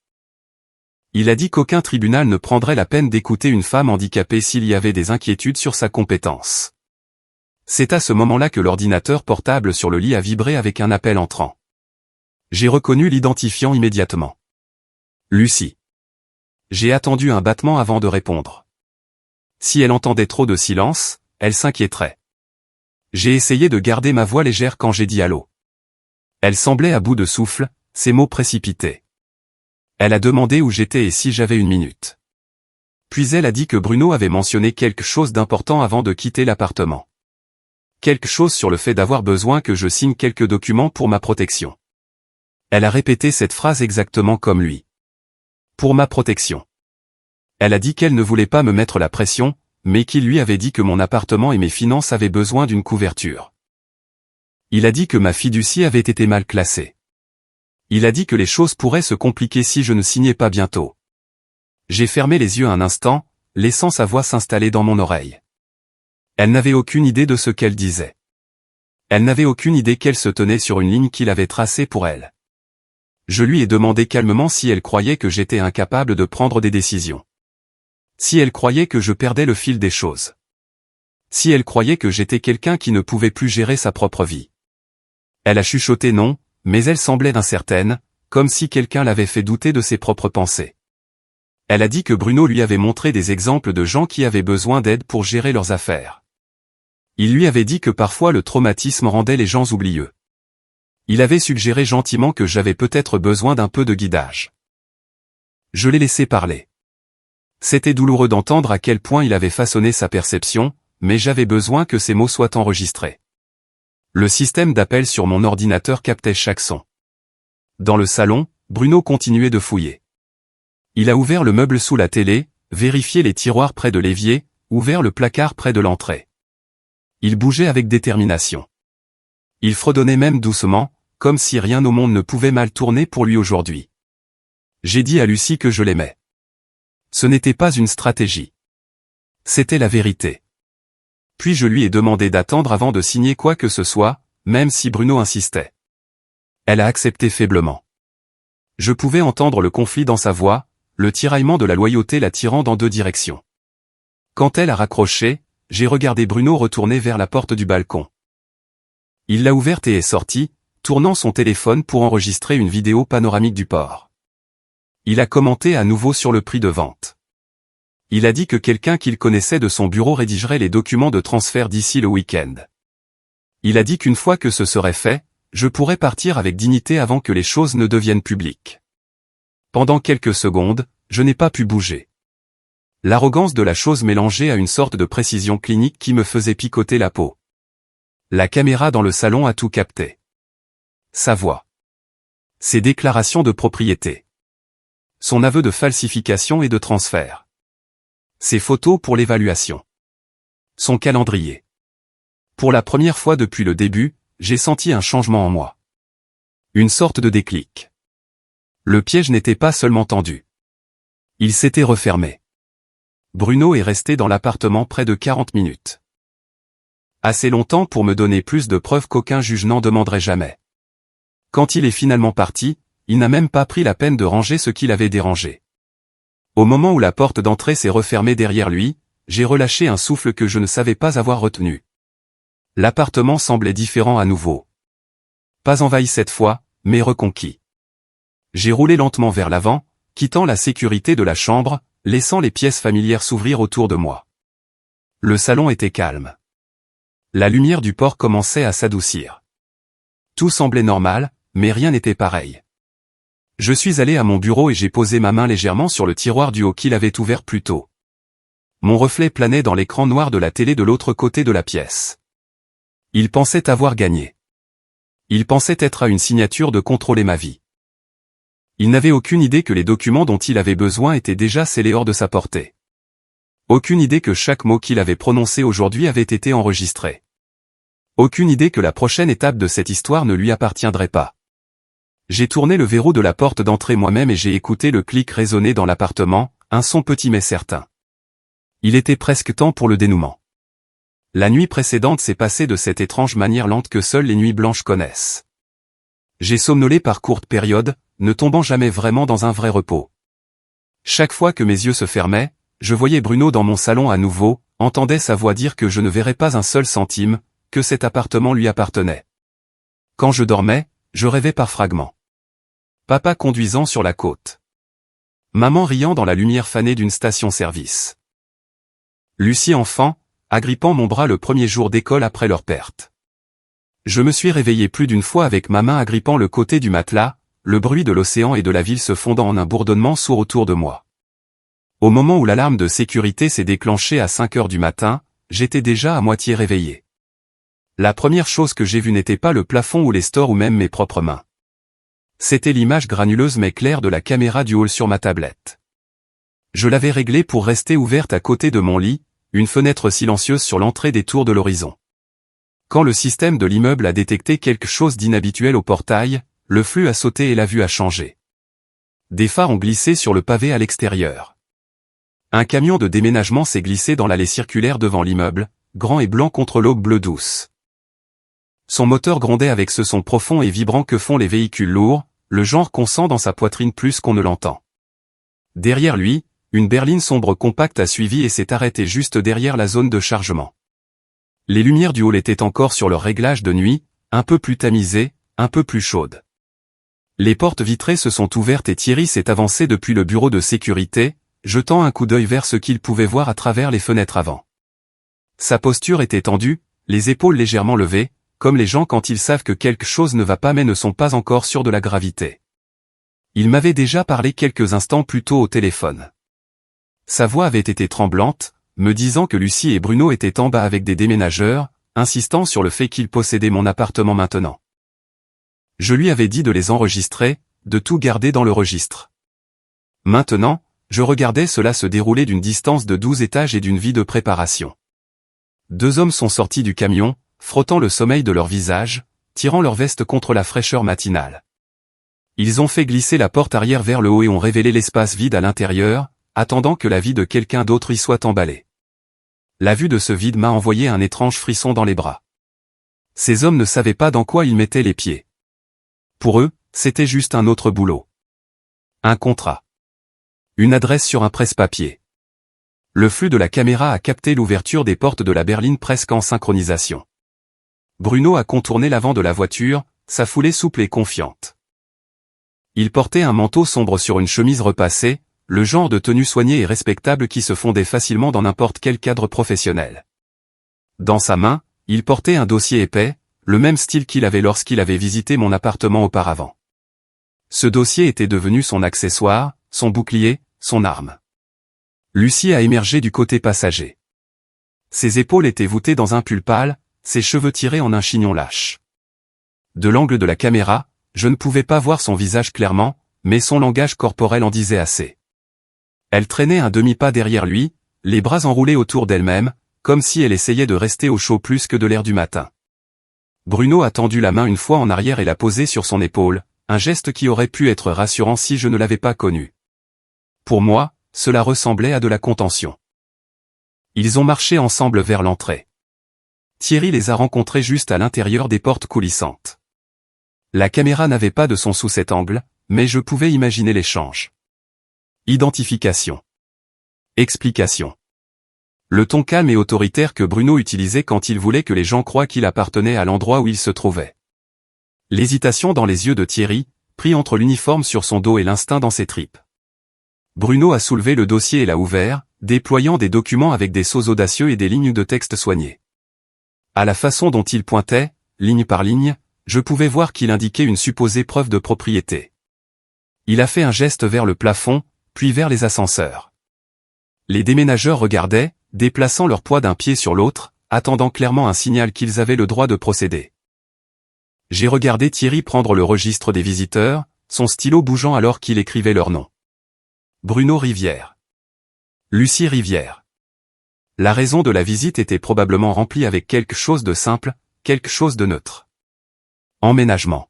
Il a dit qu'aucun tribunal ne prendrait la peine d'écouter une femme handicapée s'il y avait des inquiétudes sur sa compétence. C'est à ce moment-là que l'ordinateur portable sur le lit a vibré avec un appel entrant. J'ai reconnu l'identifiant immédiatement. Lucie. J'ai attendu un battement avant de répondre. Si elle entendait trop de silence, elle s'inquiéterait. J'ai essayé de garder ma voix légère quand j'ai dit allô. Elle semblait à bout de souffle, ses mots précipités. Elle a demandé où j'étais et si j'avais une minute. Puis elle a dit que Bruno avait mentionné quelque chose d'important avant de quitter l'appartement. Quelque chose sur le fait d'avoir besoin que je signe quelques documents pour ma protection. Elle a répété cette phrase exactement comme lui. Pour ma protection. Elle a dit qu'elle ne voulait pas me mettre la pression, mais qu'il lui avait dit que mon appartement et mes finances avaient besoin d'une couverture. Il a dit que ma fiducie avait été mal classée. Il a dit que les choses pourraient se compliquer si je ne signais pas bientôt. J'ai fermé les yeux un instant, laissant sa voix s'installer dans mon oreille. Elle n'avait aucune idée de ce qu'elle disait. Elle n'avait aucune idée qu'elle se tenait sur une ligne qu'il avait tracée pour elle. Je lui ai demandé calmement si elle croyait que j'étais incapable de prendre des décisions. Si elle croyait que je perdais le fil des choses. Si elle croyait que j'étais quelqu'un qui ne pouvait plus gérer sa propre vie. Elle a chuchoté non, mais elle semblait incertaine, comme si quelqu'un l'avait fait douter de ses propres pensées. Elle a dit que Bruno lui avait montré des exemples de gens qui avaient besoin d'aide pour gérer leurs affaires. Il lui avait dit que parfois le traumatisme rendait les gens oublieux. Il avait suggéré gentiment que j'avais peut-être besoin d'un peu de guidage. Je l'ai laissé parler. C'était douloureux d'entendre à quel point il avait façonné sa perception, mais j'avais besoin que ces mots soient enregistrés. Le système d'appel sur mon ordinateur captait chaque son. Dans le salon, Bruno continuait de fouiller. Il a ouvert le meuble sous la télé, vérifié les tiroirs près de l'évier, ouvert le placard près de l'entrée. Il bougeait avec détermination. Il fredonnait même doucement, comme si rien au monde ne pouvait mal tourner pour lui aujourd'hui. J'ai dit à Lucie que je l'aimais. Ce n'était pas une stratégie. C'était la vérité. Puis je lui ai demandé d'attendre avant de signer quoi que ce soit, même si Bruno insistait. Elle a accepté faiblement. Je pouvais entendre le conflit dans sa voix, le tiraillement de la loyauté la tirant dans deux directions. Quand elle a raccroché, j'ai regardé Bruno retourner vers la porte du balcon. Il l'a ouverte et est sorti, tournant son téléphone pour enregistrer une vidéo panoramique du port. Il a commenté à nouveau sur le prix de vente. Il a dit que quelqu'un qu'il connaissait de son bureau rédigerait les documents de transfert d'ici le week-end. Il a dit qu'une fois que ce serait fait, je pourrais partir avec dignité avant que les choses ne deviennent publiques. Pendant quelques secondes, je n'ai pas pu bouger. L'arrogance de la chose mélangée à une sorte de précision clinique qui me faisait picoter la peau. La caméra dans le salon a tout capté. Sa voix. Ses déclarations de propriété. Son aveu de falsification et de transfert. Ses photos pour l'évaluation. Son calendrier. Pour la première fois depuis le début, j'ai senti un changement en moi. Une sorte de déclic. Le piège n'était pas seulement tendu. Il s'était refermé. Bruno est resté dans l'appartement près de 40 minutes. Assez longtemps pour me donner plus de preuves qu'aucun juge n'en demanderait jamais. Quand il est finalement parti, il n'a même pas pris la peine de ranger ce qui l'avait dérangé. Au moment où la porte d'entrée s'est refermée derrière lui, j'ai relâché un souffle que je ne savais pas avoir retenu. L'appartement semblait différent à nouveau. Pas envahi cette fois, mais reconquis. J'ai roulé lentement vers l'avant, quittant la sécurité de la chambre, laissant les pièces familières s'ouvrir autour de moi. Le salon était calme. La lumière du port commençait à s'adoucir. Tout semblait normal, mais rien n'était pareil. Je suis allé à mon bureau et j'ai posé ma main légèrement sur le tiroir du haut qu'il avait ouvert plus tôt. Mon reflet planait dans l'écran noir de la télé de l'autre côté de la pièce. Il pensait avoir gagné. Il pensait être à une signature de contrôler ma vie. Il n'avait aucune idée que les documents dont il avait besoin étaient déjà scellés hors de sa portée. Aucune idée que chaque mot qu'il avait prononcé aujourd'hui avait été enregistré. Aucune idée que la prochaine étape de cette histoire ne lui appartiendrait pas. J'ai tourné le verrou de la porte d'entrée moi-même et j'ai écouté le clic résonner dans l'appartement, un son petit mais certain. Il était presque temps pour le dénouement. La nuit précédente s'est passée de cette étrange manière lente que seules les nuits blanches connaissent. J'ai somnolé par courtes périodes, ne tombant jamais vraiment dans un vrai repos. Chaque fois que mes yeux se fermaient, je voyais Bruno dans mon salon à nouveau, entendais sa voix dire que je ne verrais pas un seul centime, que cet appartement lui appartenait. Quand je dormais, je rêvais par fragments. Papa conduisant sur la côte. Maman riant dans la lumière fanée d'une station-service. Lucie enfant, agrippant mon bras le premier jour d'école après leur perte. Je me suis réveillé plus d'une fois avec ma main agrippant le côté du matelas, le bruit de l'océan et de la ville se fondant en un bourdonnement sourd autour de moi. Au moment où l'alarme de sécurité s'est déclenchée à 5 heures du matin, j'étais déjà à moitié réveillé. La première chose que j'ai vue n'était pas le plafond ou les stores ou même mes propres mains. C'était l'image granuleuse mais claire de la caméra du hall sur ma tablette. Je l'avais réglée pour rester ouverte à côté de mon lit, une fenêtre silencieuse sur l'entrée des tours de l'horizon. Quand le système de l'immeuble a détecté quelque chose d'inhabituel au portail, le flux a sauté et la vue a changé. Des phares ont glissé sur le pavé à l'extérieur. Un camion de déménagement s'est glissé dans l'allée circulaire devant l'immeuble, grand et blanc contre l'aube bleue douce. Son moteur grondait avec ce son profond et vibrant que font les véhicules lourds, le genre qu'on sent dans sa poitrine plus qu'on ne l'entend. Derrière lui, une berline sombre compacte a suivi et s'est arrêtée juste derrière la zone de chargement. Les lumières du hall étaient encore sur leur réglage de nuit, un peu plus tamisées, un peu plus chaudes. Les portes vitrées se sont ouvertes et Thierry s'est avancé depuis le bureau de sécurité, jetant un coup d'œil vers ce qu'il pouvait voir à travers les fenêtres avant. Sa posture était tendue, les épaules légèrement levées, comme les gens quand ils savent que quelque chose ne va pas mais ne sont pas encore sûrs de la gravité. Il m'avait déjà parlé quelques instants plus tôt au téléphone. Sa voix avait été tremblante, me disant que Lucie et Bruno étaient en bas avec des déménageurs, insistant sur le fait qu'ils possédaient mon appartement maintenant. Je lui avais dit de les enregistrer, de tout garder dans le registre. Maintenant, je regardais cela se dérouler d'une distance de 12 étages et d'une vie de préparation. 2 hommes sont sortis du camion, frottant le sommeil de leur visage, tirant leur veste contre la fraîcheur matinale. Ils ont fait glisser la porte arrière vers le haut et ont révélé l'espace vide à l'intérieur, attendant que la vie de quelqu'un d'autre y soit emballée. La vue de ce vide m'a envoyé un étrange frisson dans les bras. Ces hommes ne savaient pas dans quoi ils mettaient les pieds. Pour eux, c'était juste un autre boulot. Un contrat. Une adresse sur un presse-papier. Le flux de la caméra a capté l'ouverture des portes de la berline presque en synchronisation. Bruno a contourné l'avant de la voiture, sa foulée souple et confiante. Il portait un manteau sombre sur une chemise repassée, le genre de tenue soignée et respectable qui se fondait facilement dans n'importe quel cadre professionnel. Dans sa main, il portait un dossier épais, le même style qu'il avait lorsqu'il avait visité mon appartement auparavant. Ce dossier était devenu son accessoire, son bouclier, son arme. Lucie a émergé du côté passager. Ses épaules étaient voûtées dans un pull pâle, ses cheveux tirés en un chignon lâche. De l'angle de la caméra, je ne pouvais pas voir son visage clairement, mais son langage corporel en disait assez. Elle traînait un demi-pas derrière lui, les bras enroulés autour d'elle-même, comme si elle essayait de rester au chaud plus que de l'air du matin. Bruno a tendu la main une fois en arrière et l'a posée sur son épaule, un geste qui aurait pu être rassurant si je ne l'avais pas connu. Pour moi, cela ressemblait à de la contention. Ils ont marché ensemble vers l'entrée. Thierry les a rencontrés juste à l'intérieur des portes coulissantes. La caméra n'avait pas de son sous cet angle, mais je pouvais imaginer l'échange. Identification. Explication. Le ton calme et autoritaire que Bruno utilisait quand il voulait que les gens croient qu'il appartenait à l'endroit où il se trouvait. L'hésitation dans les yeux de Thierry, pris entre l'uniforme sur son dos et l'instinct dans ses tripes. Bruno a soulevé le dossier et l'a ouvert, déployant des documents avec des sceaux audacieux et des lignes de texte soignées. À la façon dont il pointait, ligne par ligne, je pouvais voir qu'il indiquait une supposée preuve de propriété. Il a fait un geste vers le plafond, puis vers les ascenseurs. Les déménageurs regardaient, déplaçant leur poids d'un pied sur l'autre, attendant clairement un signal qu'ils avaient le droit de procéder. J'ai regardé Thierry prendre le registre des visiteurs, son stylo bougeant alors qu'il écrivait leur nom. Bruno Rivière. Lucie Rivière. La raison de la visite était probablement remplie avec quelque chose de simple, quelque chose de neutre. Emménagement.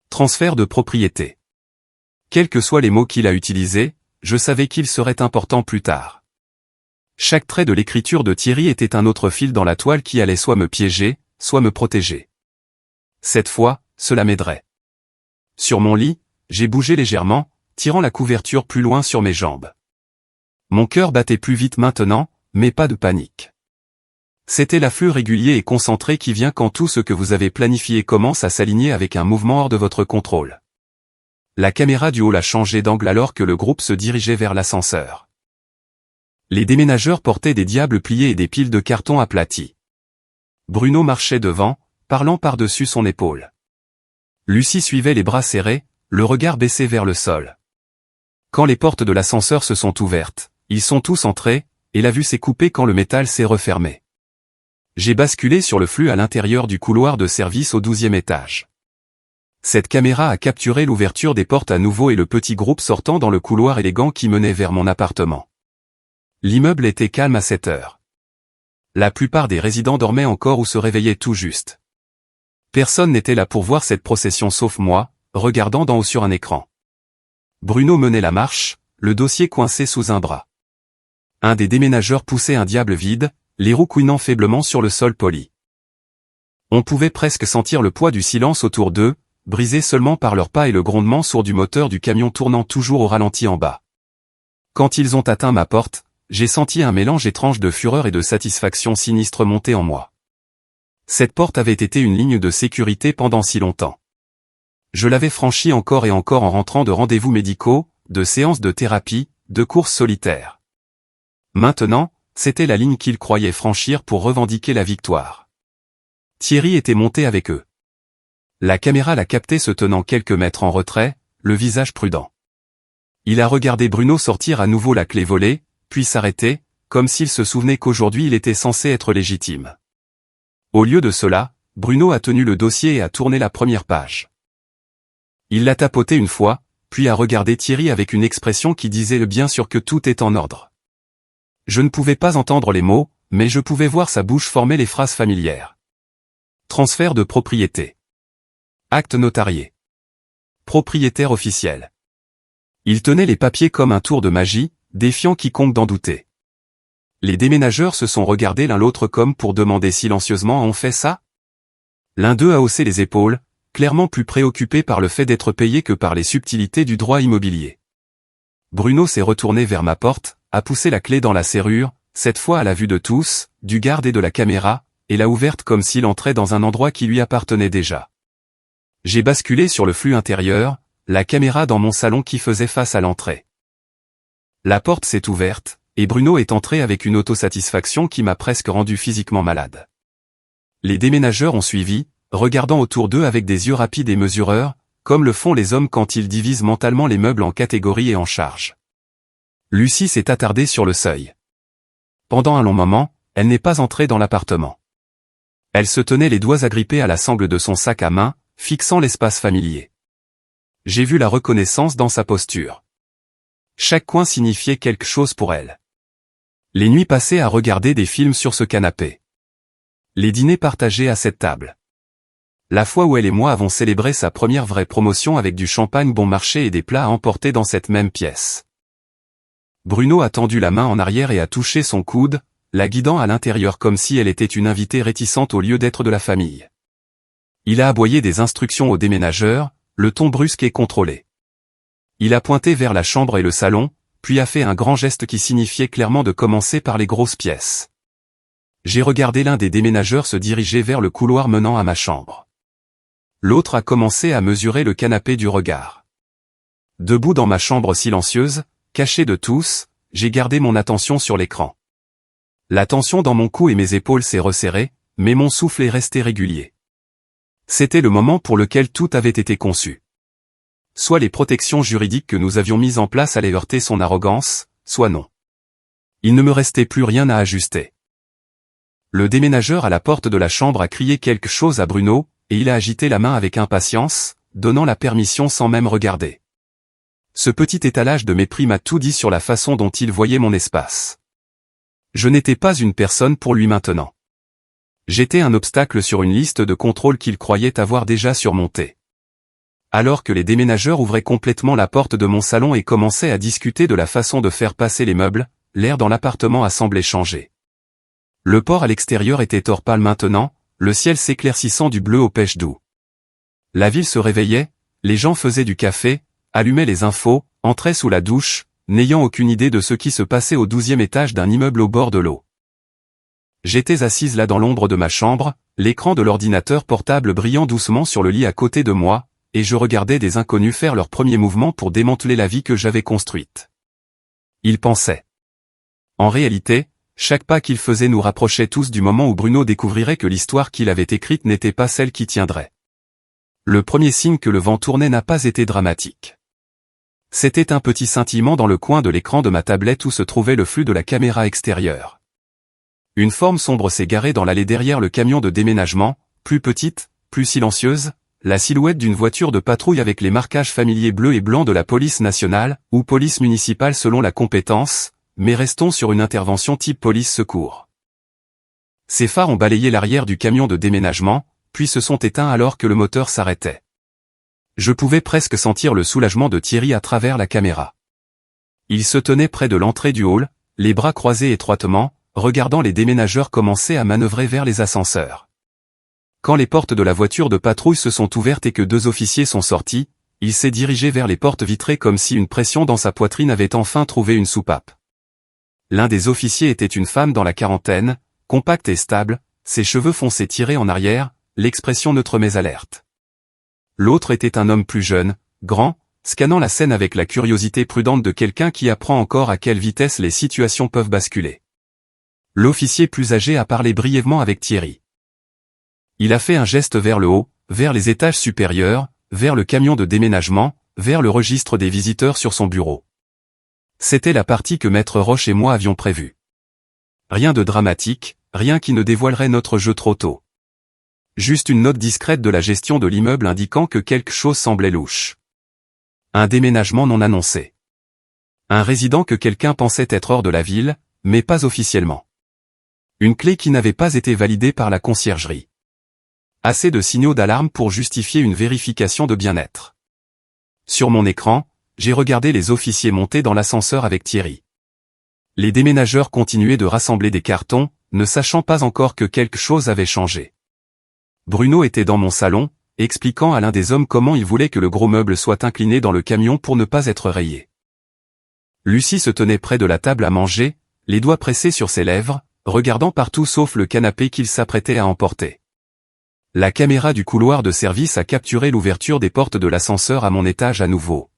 Transfert de propriété. Quels que soient les mots qu'il a utilisés, je savais qu'ils seraient importants plus tard. Chaque trait de l'écriture de Thierry était un autre fil dans la toile qui allait soit me piéger, soit me protéger. Cette fois, cela m'aiderait. Sur mon lit, j'ai bougé légèrement, tirant la couverture plus loin sur mes jambes. Mon cœur battait plus vite maintenant, mais pas de panique. C'était l'afflux régulier et concentré qui vient quand tout ce que vous avez planifié commence à s'aligner avec un mouvement hors de votre contrôle. La caméra du hall a changé d'angle alors que le groupe se dirigeait vers l'ascenseur. Les déménageurs portaient des diables pliés et des piles de carton aplatis. Bruno marchait devant, parlant par-dessus son épaule. Lucie suivait les bras serrés, le regard baissé vers le sol. Quand les portes de l'ascenseur se sont ouvertes, ils sont tous entrés, et la vue s'est coupée quand le métal s'est refermé. J'ai basculé sur le flux à l'intérieur du couloir de service au 12e étage. Cette caméra a capturé l'ouverture des portes à nouveau et le petit groupe sortant dans le couloir élégant qui menait vers mon appartement. L'immeuble était calme à cette heure. La plupart des résidents dormaient encore ou se réveillaient tout juste. Personne n'était là pour voir cette procession sauf moi, regardant d'en haut sur un écran. Bruno menait la marche, le dossier coincé sous un bras. Un des déménageurs poussait un diable vide, les roues couinant faiblement sur le sol poli. On pouvait presque sentir le poids du silence autour d'eux, brisé seulement par leurs pas et le grondement sourd du moteur du camion tournant toujours au ralenti en bas. Quand ils ont atteint ma porte, j'ai senti un mélange étrange de fureur et de satisfaction sinistre monter en moi. Cette porte avait été une ligne de sécurité pendant si longtemps. Je l'avais franchie encore et encore en rentrant de rendez-vous médicaux, de séances de thérapie, de courses solitaires. Maintenant, c'était la ligne qu'ils croyaient franchir pour revendiquer la victoire. Thierry était monté avec eux. La caméra l'a capté se tenant quelques mètres en retrait, le visage prudent. Il a regardé Bruno sortir à nouveau la clé volée, puis s'arrêter, comme s'il se souvenait qu'aujourd'hui il était censé être légitime. Au lieu de cela, Bruno a tenu le dossier et a tourné la première page. Il l'a tapoté une fois, puis a regardé Thierry avec une expression qui disait bien sûr que tout est en ordre. Je ne pouvais pas entendre les mots, mais je pouvais voir sa bouche former les phrases familières. Transfert de propriété. Acte notarié. Propriétaire officiel. Il tenait les papiers comme un tour de magie, défiant quiconque d'en douter. Les déménageurs se sont regardés l'un l'autre comme pour demander silencieusement « On fait ça ?» L'un d'eux a haussé les épaules, clairement plus préoccupé par le fait d'être payé que par les subtilités du droit immobilier. Bruno s'est retourné vers ma porte, a poussé la clé dans la serrure, cette fois à la vue de tous, du garde et de la caméra, et l'a ouverte comme s'il entrait dans un endroit qui lui appartenait déjà. J'ai basculé sur le flux intérieur, la caméra dans mon salon qui faisait face à l'entrée. La porte s'est ouverte, et Bruno est entré avec une autosatisfaction qui m'a presque rendu physiquement malade. Les déménageurs ont suivi, regardant autour d'eux avec des yeux rapides et mesureurs, comme le font les hommes quand ils divisent mentalement les meubles en catégories et en charges. Lucie s'est attardée sur le seuil. Pendant un long moment, elle n'est pas entrée dans l'appartement. Elle se tenait les doigts agrippés à la sangle de son sac à main, fixant l'espace familier. J'ai vu la reconnaissance dans sa posture. Chaque coin signifiait quelque chose pour elle. Les nuits passées à regarder des films sur ce canapé. Les dîners partagés à cette table. La fois où elle et moi avons célébré sa première vraie promotion avec du champagne bon marché et des plats à emporter dans cette même pièce. Bruno a tendu la main en arrière et a touché son coude, la guidant à l'intérieur comme si elle était une invitée réticente au lieu d'être de la famille. Il a aboyé des instructions aux déménageurs, le ton brusque et contrôlé. Il a pointé vers la chambre et le salon, puis a fait un grand geste qui signifiait clairement de commencer par les grosses pièces. J'ai regardé l'un des déménageurs se diriger vers le couloir menant à ma chambre. L'autre a commencé à mesurer le canapé du regard. Debout dans ma chambre silencieuse, caché de tous, j'ai gardé mon attention sur l'écran. La tension dans mon cou et mes épaules s'est resserrée, mais mon souffle est resté régulier. C'était le moment pour lequel tout avait été conçu. Soit les protections juridiques que nous avions mises en place allaient heurter son arrogance, soit non. Il ne me restait plus rien à ajuster. Le déménageur à la porte de la chambre a crié quelque chose à Bruno, et il a agité la main avec impatience, donnant la permission sans même regarder. Ce petit étalage de mépris m'a tout dit sur la façon dont il voyait mon espace. Je n'étais pas une personne pour lui maintenant. J'étais un obstacle sur une liste de contrôles qu'il croyait avoir déjà surmonté. Alors que les déménageurs ouvraient complètement la porte de mon salon et commençaient à discuter de la façon de faire passer les meubles, l'air dans l'appartement a semblé changer. Le port à l'extérieur était or pâle maintenant, le ciel s'éclaircissant du bleu aux pêches doux. La ville se réveillait, les gens faisaient du café, allumaient les infos, entraient sous la douche, n'ayant aucune idée de ce qui se passait au 12e étage d'un immeuble au bord de l'eau. J'étais assise là dans l'ombre de ma chambre, l'écran de l'ordinateur portable brillant doucement sur le lit à côté de moi, et je regardais des inconnus faire leurs premiers mouvements pour démanteler la vie que j'avais construite. Ils pensaient. En réalité, chaque pas qu'ils faisaient nous rapprochait tous du moment où Bruno découvrirait que l'histoire qu'il avait écrite n'était pas celle qui tiendrait. Le premier signe que le vent tournait n'a pas été dramatique. C'était un petit scintillement dans le coin de l'écran de ma tablette où se trouvait le flux de la caméra extérieure. Une forme sombre s'est garée dans l'allée derrière le camion de déménagement, plus petite, plus silencieuse, la silhouette d'une voiture de patrouille avec les marquages familiers bleus et blancs de la police nationale, ou police municipale selon la compétence, mais restons sur une intervention type police secours. Ces phares ont balayé l'arrière du camion de déménagement, puis se sont éteints alors que le moteur s'arrêtait. Je pouvais presque sentir le soulagement de Thierry à travers la caméra. Il se tenait près de l'entrée du hall, les bras croisés étroitement, regardant les déménageurs commencer à manœuvrer vers les ascenseurs. Quand les portes de la voiture de patrouille se sont ouvertes et que 2 officiers sont sortis, il s'est dirigé vers les portes vitrées comme si une pression dans sa poitrine avait enfin trouvé une soupape. L'un des officiers était une femme dans la quarantaine, compacte et stable, ses cheveux foncés tirés en arrière, l'expression neutre mais alerte. L'autre était un homme plus jeune, grand, scannant la scène avec la curiosité prudente de quelqu'un qui apprend encore à quelle vitesse les situations peuvent basculer. L'officier plus âgé a parlé brièvement avec Thierry. Il a fait un geste vers le haut, vers les étages supérieurs, vers le camion de déménagement, vers le registre des visiteurs sur son bureau. C'était la partie que Maître Roche et moi avions prévue. Rien de dramatique, rien qui ne dévoilerait notre jeu trop tôt. Juste une note discrète de la gestion de l'immeuble indiquant que quelque chose semblait louche. Un déménagement non annoncé. Un résident que quelqu'un pensait être hors de la ville, mais pas officiellement. Une clé qui n'avait pas été validée par la conciergerie. Assez de signaux d'alarme pour justifier une vérification de bien-être. Sur mon écran, j'ai regardé les officiers monter dans l'ascenseur avec Thierry. Les déménageurs continuaient de rassembler des cartons, ne sachant pas encore que quelque chose avait changé. Bruno était dans mon salon, expliquant à l'un des hommes comment il voulait que le gros meuble soit incliné dans le camion pour ne pas être rayé. Lucie se tenait près de la table à manger, les doigts pressés sur ses lèvres, regardant partout sauf le canapé qu'il s'apprêtait à emporter. La caméra du couloir de service a capturé l'ouverture des portes de l'ascenseur à mon étage à nouveau.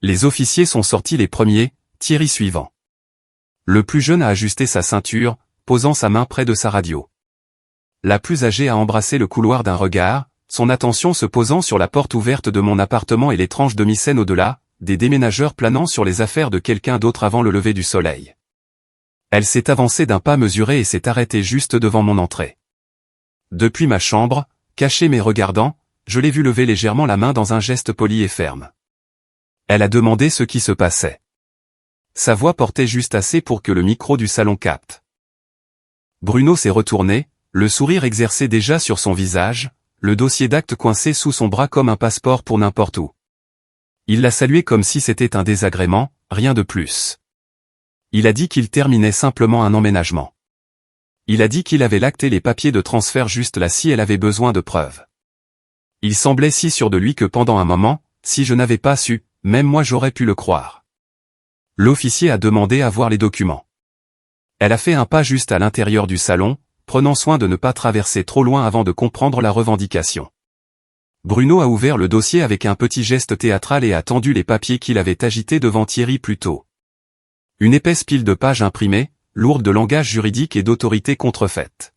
Les officiers sont sortis les premiers, Thierry suivant. Le plus jeune a ajusté sa ceinture, posant sa main près de sa radio. La plus âgée a embrassé le couloir d'un regard, son attention se posant sur la porte ouverte de mon appartement et l'étrange demi-scène au-delà, des déménageurs planant sur les affaires de quelqu'un d'autre avant le lever du soleil. Elle s'est avancée d'un pas mesuré et s'est arrêtée juste devant mon entrée. Depuis ma chambre, cachée mais regardant, je l'ai vue lever légèrement la main dans un geste poli et ferme. Elle a demandé ce qui se passait. Sa voix portait juste assez pour que le micro du salon capte. Bruno s'est retourné, le sourire exercé déjà sur son visage, le dossier d'acte coincé sous son bras comme un passeport pour n'importe où. Il l'a salué comme si c'était un désagrément, rien de plus. Il a dit qu'il terminait simplement un emménagement. Il a dit qu'il avait lacté les papiers de transfert juste là si elle avait besoin de preuves. Il semblait si sûr de lui que pendant un moment, si je n'avais pas su, même moi j'aurais pu le croire. L'officier a demandé à voir les documents. Elle a fait un pas juste à l'intérieur du salon, prenant soin de ne pas traverser trop loin avant de comprendre la revendication. Bruno a ouvert le dossier avec un petit geste théâtral et a tendu les papiers qu'il avait agités devant Thierry plus tôt. Une épaisse pile de pages imprimées, lourde de langage juridique et d'autorité contrefaite.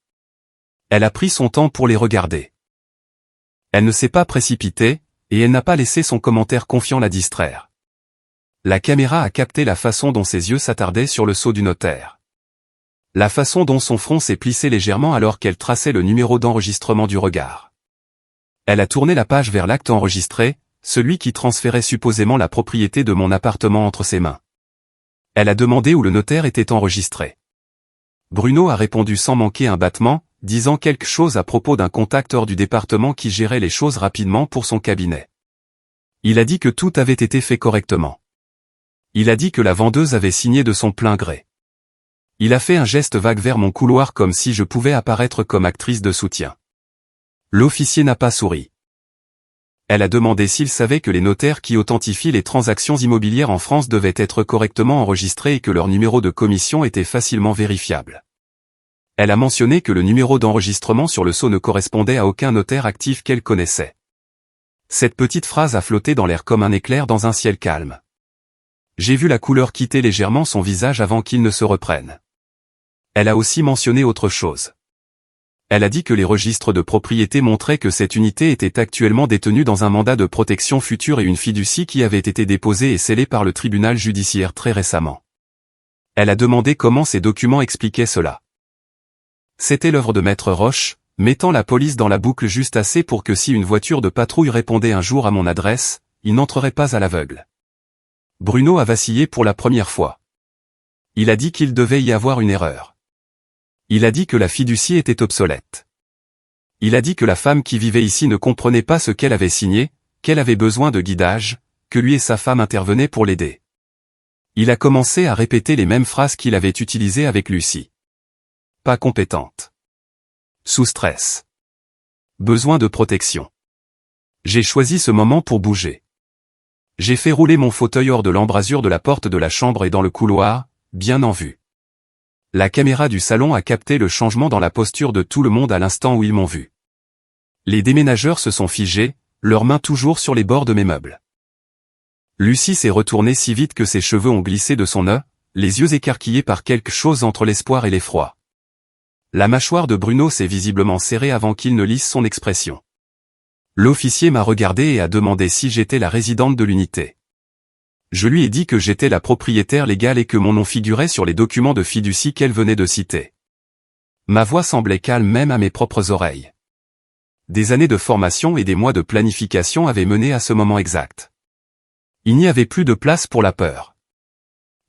Elle a pris son temps pour les regarder. Elle ne s'est pas précipitée, et elle n'a pas laissé son commentaire confiant la distraire. La caméra a capté la façon dont ses yeux s'attardaient sur le sceau du notaire. La façon dont son front s'est plissé légèrement alors qu'elle traçait le numéro d'enregistrement du regard. Elle a tourné la page vers l'acte enregistré, celui qui transférait supposément la propriété de mon appartement entre ses mains. Elle a demandé où le notaire était enregistré. Bruno a répondu sans manquer un battement, disant quelque chose à propos d'un contact hors du département qui gérait les choses rapidement pour son cabinet. Il a dit que tout avait été fait correctement. Il a dit que la vendeuse avait signé de son plein gré. Il a fait un geste vague vers mon couloir comme si je pouvais apparaître comme actrice de soutien. L'officier n'a pas souri. Elle a demandé s'il savait que les notaires qui authentifient les transactions immobilières en France devaient être correctement enregistrés et que leur numéro de commission était facilement vérifiable. Elle a mentionné que le numéro d'enregistrement sur le sceau ne correspondait à aucun notaire actif qu'elle connaissait. Cette petite phrase a flotté dans l'air comme un éclair dans un ciel calme. J'ai vu la couleur quitter légèrement son visage avant qu'il ne se reprenne. Elle a aussi mentionné autre chose. Elle a dit que les registres de propriété montraient que cette unité était actuellement détenue dans un mandat de protection future et une fiducie qui avait été déposée et scellée par le tribunal judiciaire très récemment. Elle a demandé comment ces documents expliquaient cela. C'était l'œuvre de Maître Roche, mettant la police dans la boucle juste assez pour que si une voiture de patrouille répondait un jour à mon adresse, il n'entrerait pas à l'aveugle. Bruno a vacillé pour la première fois. Il a dit qu'il devait y avoir une erreur. Il a dit que la fiducie était obsolète. Il a dit que la femme qui vivait ici ne comprenait pas ce qu'elle avait signé, qu'elle avait besoin de guidage, que lui et sa femme intervenaient pour l'aider. Il a commencé à répéter les mêmes phrases qu'il avait utilisées avec Lucie. Pas compétente. Sous stress. Besoin de protection. J'ai choisi ce moment pour bouger. J'ai fait rouler mon fauteuil hors de l'embrasure de la porte de la chambre et dans le couloir, bien en vue. La caméra du salon a capté le changement dans la posture de tout le monde à l'instant où ils m'ont vu. Les déménageurs se sont figés, leurs mains toujours sur les bords de mes meubles. Lucie s'est retournée si vite que ses cheveux ont glissé de son nez, les yeux écarquillés par quelque chose entre l'espoir et l'effroi. La mâchoire de Bruno s'est visiblement serrée avant qu'il ne lisse son expression. L'officier m'a regardé et a demandé si j'étais la résidente de l'unité. Je lui ai dit que j'étais la propriétaire légale et que mon nom figurait sur les documents de fiducie qu'elle venait de citer. Ma voix semblait calme même à mes propres oreilles. Des années de formation et des mois de planification avaient mené à ce moment exact. Il n'y avait plus de place pour la peur.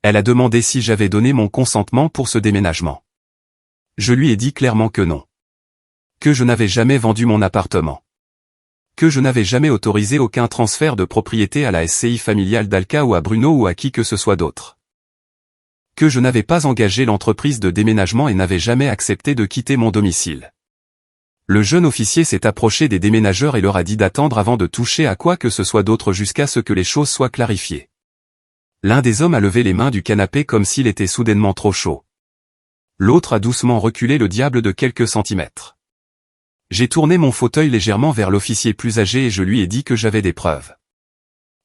Elle a demandé si j'avais donné mon consentement pour ce déménagement. Je lui ai dit clairement que non. Que je n'avais jamais vendu mon appartement. Que je n'avais jamais autorisé aucun transfert de propriété à la SCI familiale d'Alca ou à Bruno ou à qui que ce soit d'autre. Que je n'avais pas engagé l'entreprise de déménagement et n'avais jamais accepté de quitter mon domicile. Le jeune officier s'est approché des déménageurs et leur a dit d'attendre avant de toucher à quoi que ce soit d'autre jusqu'à ce que les choses soient clarifiées. L'un des hommes a levé les mains du canapé comme s'il était soudainement trop chaud. L'autre a doucement reculé le diable de quelques centimètres. J'ai tourné mon fauteuil légèrement vers l'officier plus âgé et je lui ai dit que j'avais des preuves.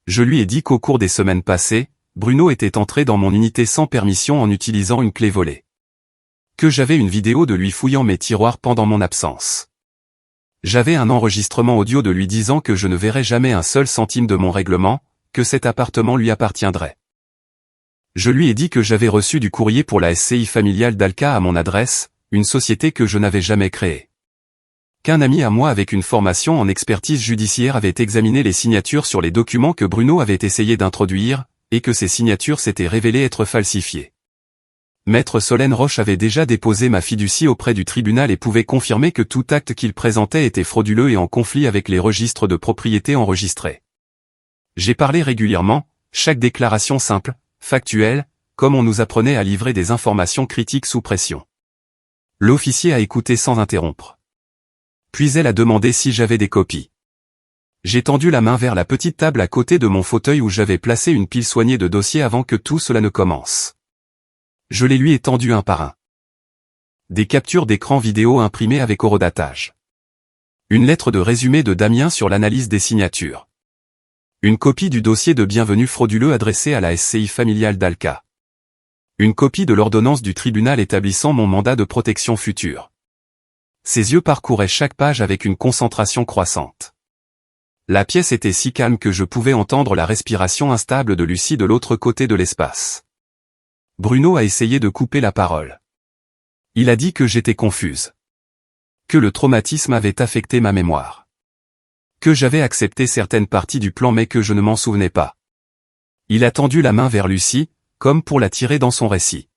Je lui ai dit qu'au cours des semaines passées, Bruno était entré dans mon unité sans permission en utilisant une clé volée. Que j'avais une vidéo de lui fouillant mes tiroirs pendant mon absence. J'avais un enregistrement audio de lui disant que je ne verrais jamais un seul centime de mon règlement, que cet appartement lui appartiendrait. Je lui ai dit que j'avais reçu du courrier pour la SCI familiale d'Alca à mon adresse, une société que je n'avais jamais créée. Qu'un ami à moi avec une formation en expertise judiciaire avait examiné les signatures sur les documents que Bruno avait essayé d'introduire, et que ces signatures s'étaient révélées être falsifiées. Maître Solène Roche avait déjà déposé ma fiducie auprès du tribunal et pouvait confirmer que tout acte qu'il présentait était frauduleux et en conflit avec les registres de propriété enregistrés. J'ai parlé régulièrement, chaque déclaration simple, factuelle, comme on nous apprenait à livrer des informations critiques sous pression. L'officier a écouté sans interrompre. Puis elle a demandé si j'avais des copies. J'ai tendu la main vers la petite table à côté de mon fauteuil où j'avais placé une pile soignée de dossiers avant que tout cela ne commence. Je les lui ai tendus un par un. Des captures d'écran vidéo imprimées avec horodatage. Une lettre de résumé de Damien sur l'analyse des signatures. Une copie du dossier de bienvenue frauduleux adressé à la SCI familiale d'Alca. Une copie de l'ordonnance du tribunal établissant mon mandat de protection future. Ses yeux parcouraient chaque page avec une concentration croissante. La pièce était si calme que je pouvais entendre la respiration instable de Lucie de l'autre côté de l'espace. Bruno a essayé de couper la parole. Il a dit que j'étais confuse. Que le traumatisme avait affecté ma mémoire. Que j'avais accepté certaines parties du plan mais que je ne m'en souvenais pas. Il a tendu la main vers Lucie, comme pour la tirer dans son récit.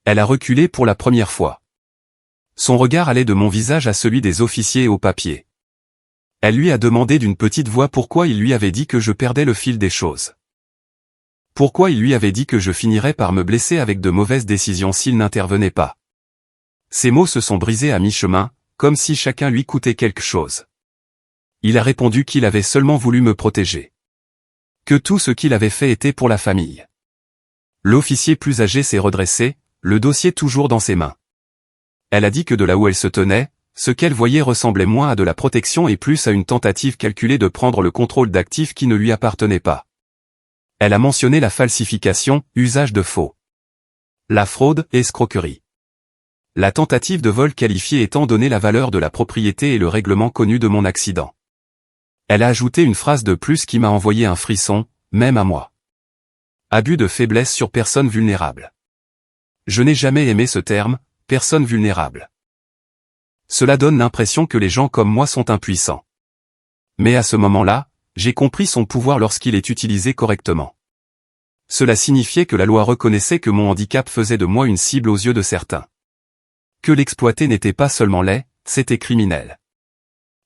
Elle a reculé pour la première fois. Son regard allait de mon visage à celui des officiers et au papier. Elle lui a demandé d'une petite voix pourquoi il lui avait dit que je perdais le fil des choses. Pourquoi il lui avait dit que je finirais par me blesser avec de mauvaises décisions s'il n'intervenait pas. Ses mots se sont brisés à mi-chemin, comme si chacun lui coûtait quelque chose. Il a répondu qu'il avait seulement voulu me protéger. Que tout ce qu'il avait fait était pour la famille. L'officier plus âgé s'est redressé, le dossier toujours dans ses mains. Elle a dit que de là où elle se tenait, ce qu'elle voyait ressemblait moins à de la protection et plus à une tentative calculée de prendre le contrôle d'actifs qui ne lui appartenaient pas. Elle a mentionné la falsification, usage de faux. La fraude et escroquerie. La tentative de vol qualifiée étant donné la valeur de la propriété et le règlement connu de mon accident. Elle a ajouté une phrase de plus qui m'a envoyé un frisson, même à moi. Abus de faiblesse sur personne vulnérable. Je n'ai jamais aimé ce terme, personne vulnérable. Cela donne l'impression que les gens comme moi sont impuissants. Mais à ce moment-là, j'ai compris son pouvoir lorsqu'il est utilisé correctement. Cela signifiait que la loi reconnaissait que mon handicap faisait de moi une cible aux yeux de certains. Que l'exploiter n'était pas seulement laid, c'était criminel.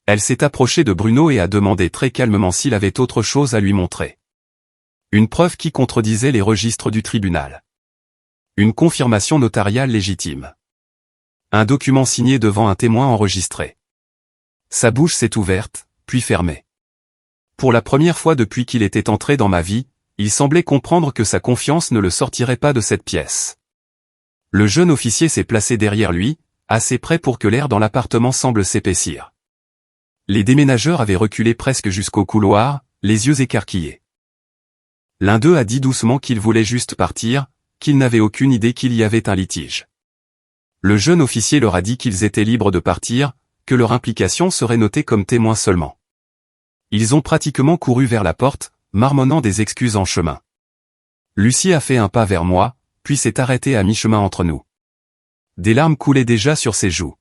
Elle s'est approchée de Bruno et a demandé très calmement s'il avait autre chose à lui montrer. Une preuve qui contredisait les registres du tribunal. Une confirmation notariale légitime. Un document signé devant un témoin enregistré. Sa bouche s'est ouverte, puis fermée. Pour la première fois depuis qu'il était entré dans ma vie, il semblait comprendre que sa confiance ne le sortirait pas de cette pièce. Le jeune officier s'est placé derrière lui, assez près pour que l'air dans l'appartement semble s'épaissir. Les déménageurs avaient reculé presque jusqu'au couloir, les yeux écarquillés. L'un d'eux a dit doucement qu'il voulait juste partir, qu'il n'avait aucune idée qu'il y avait un litige. Le jeune officier leur a dit qu'ils étaient libres de partir, que leur implication serait notée comme témoin seulement. Ils ont pratiquement couru vers la porte, marmonnant des excuses en chemin. Lucie a fait un pas vers moi, puis s'est arrêtée à mi-chemin entre nous. Des larmes coulaient déjà sur ses joues.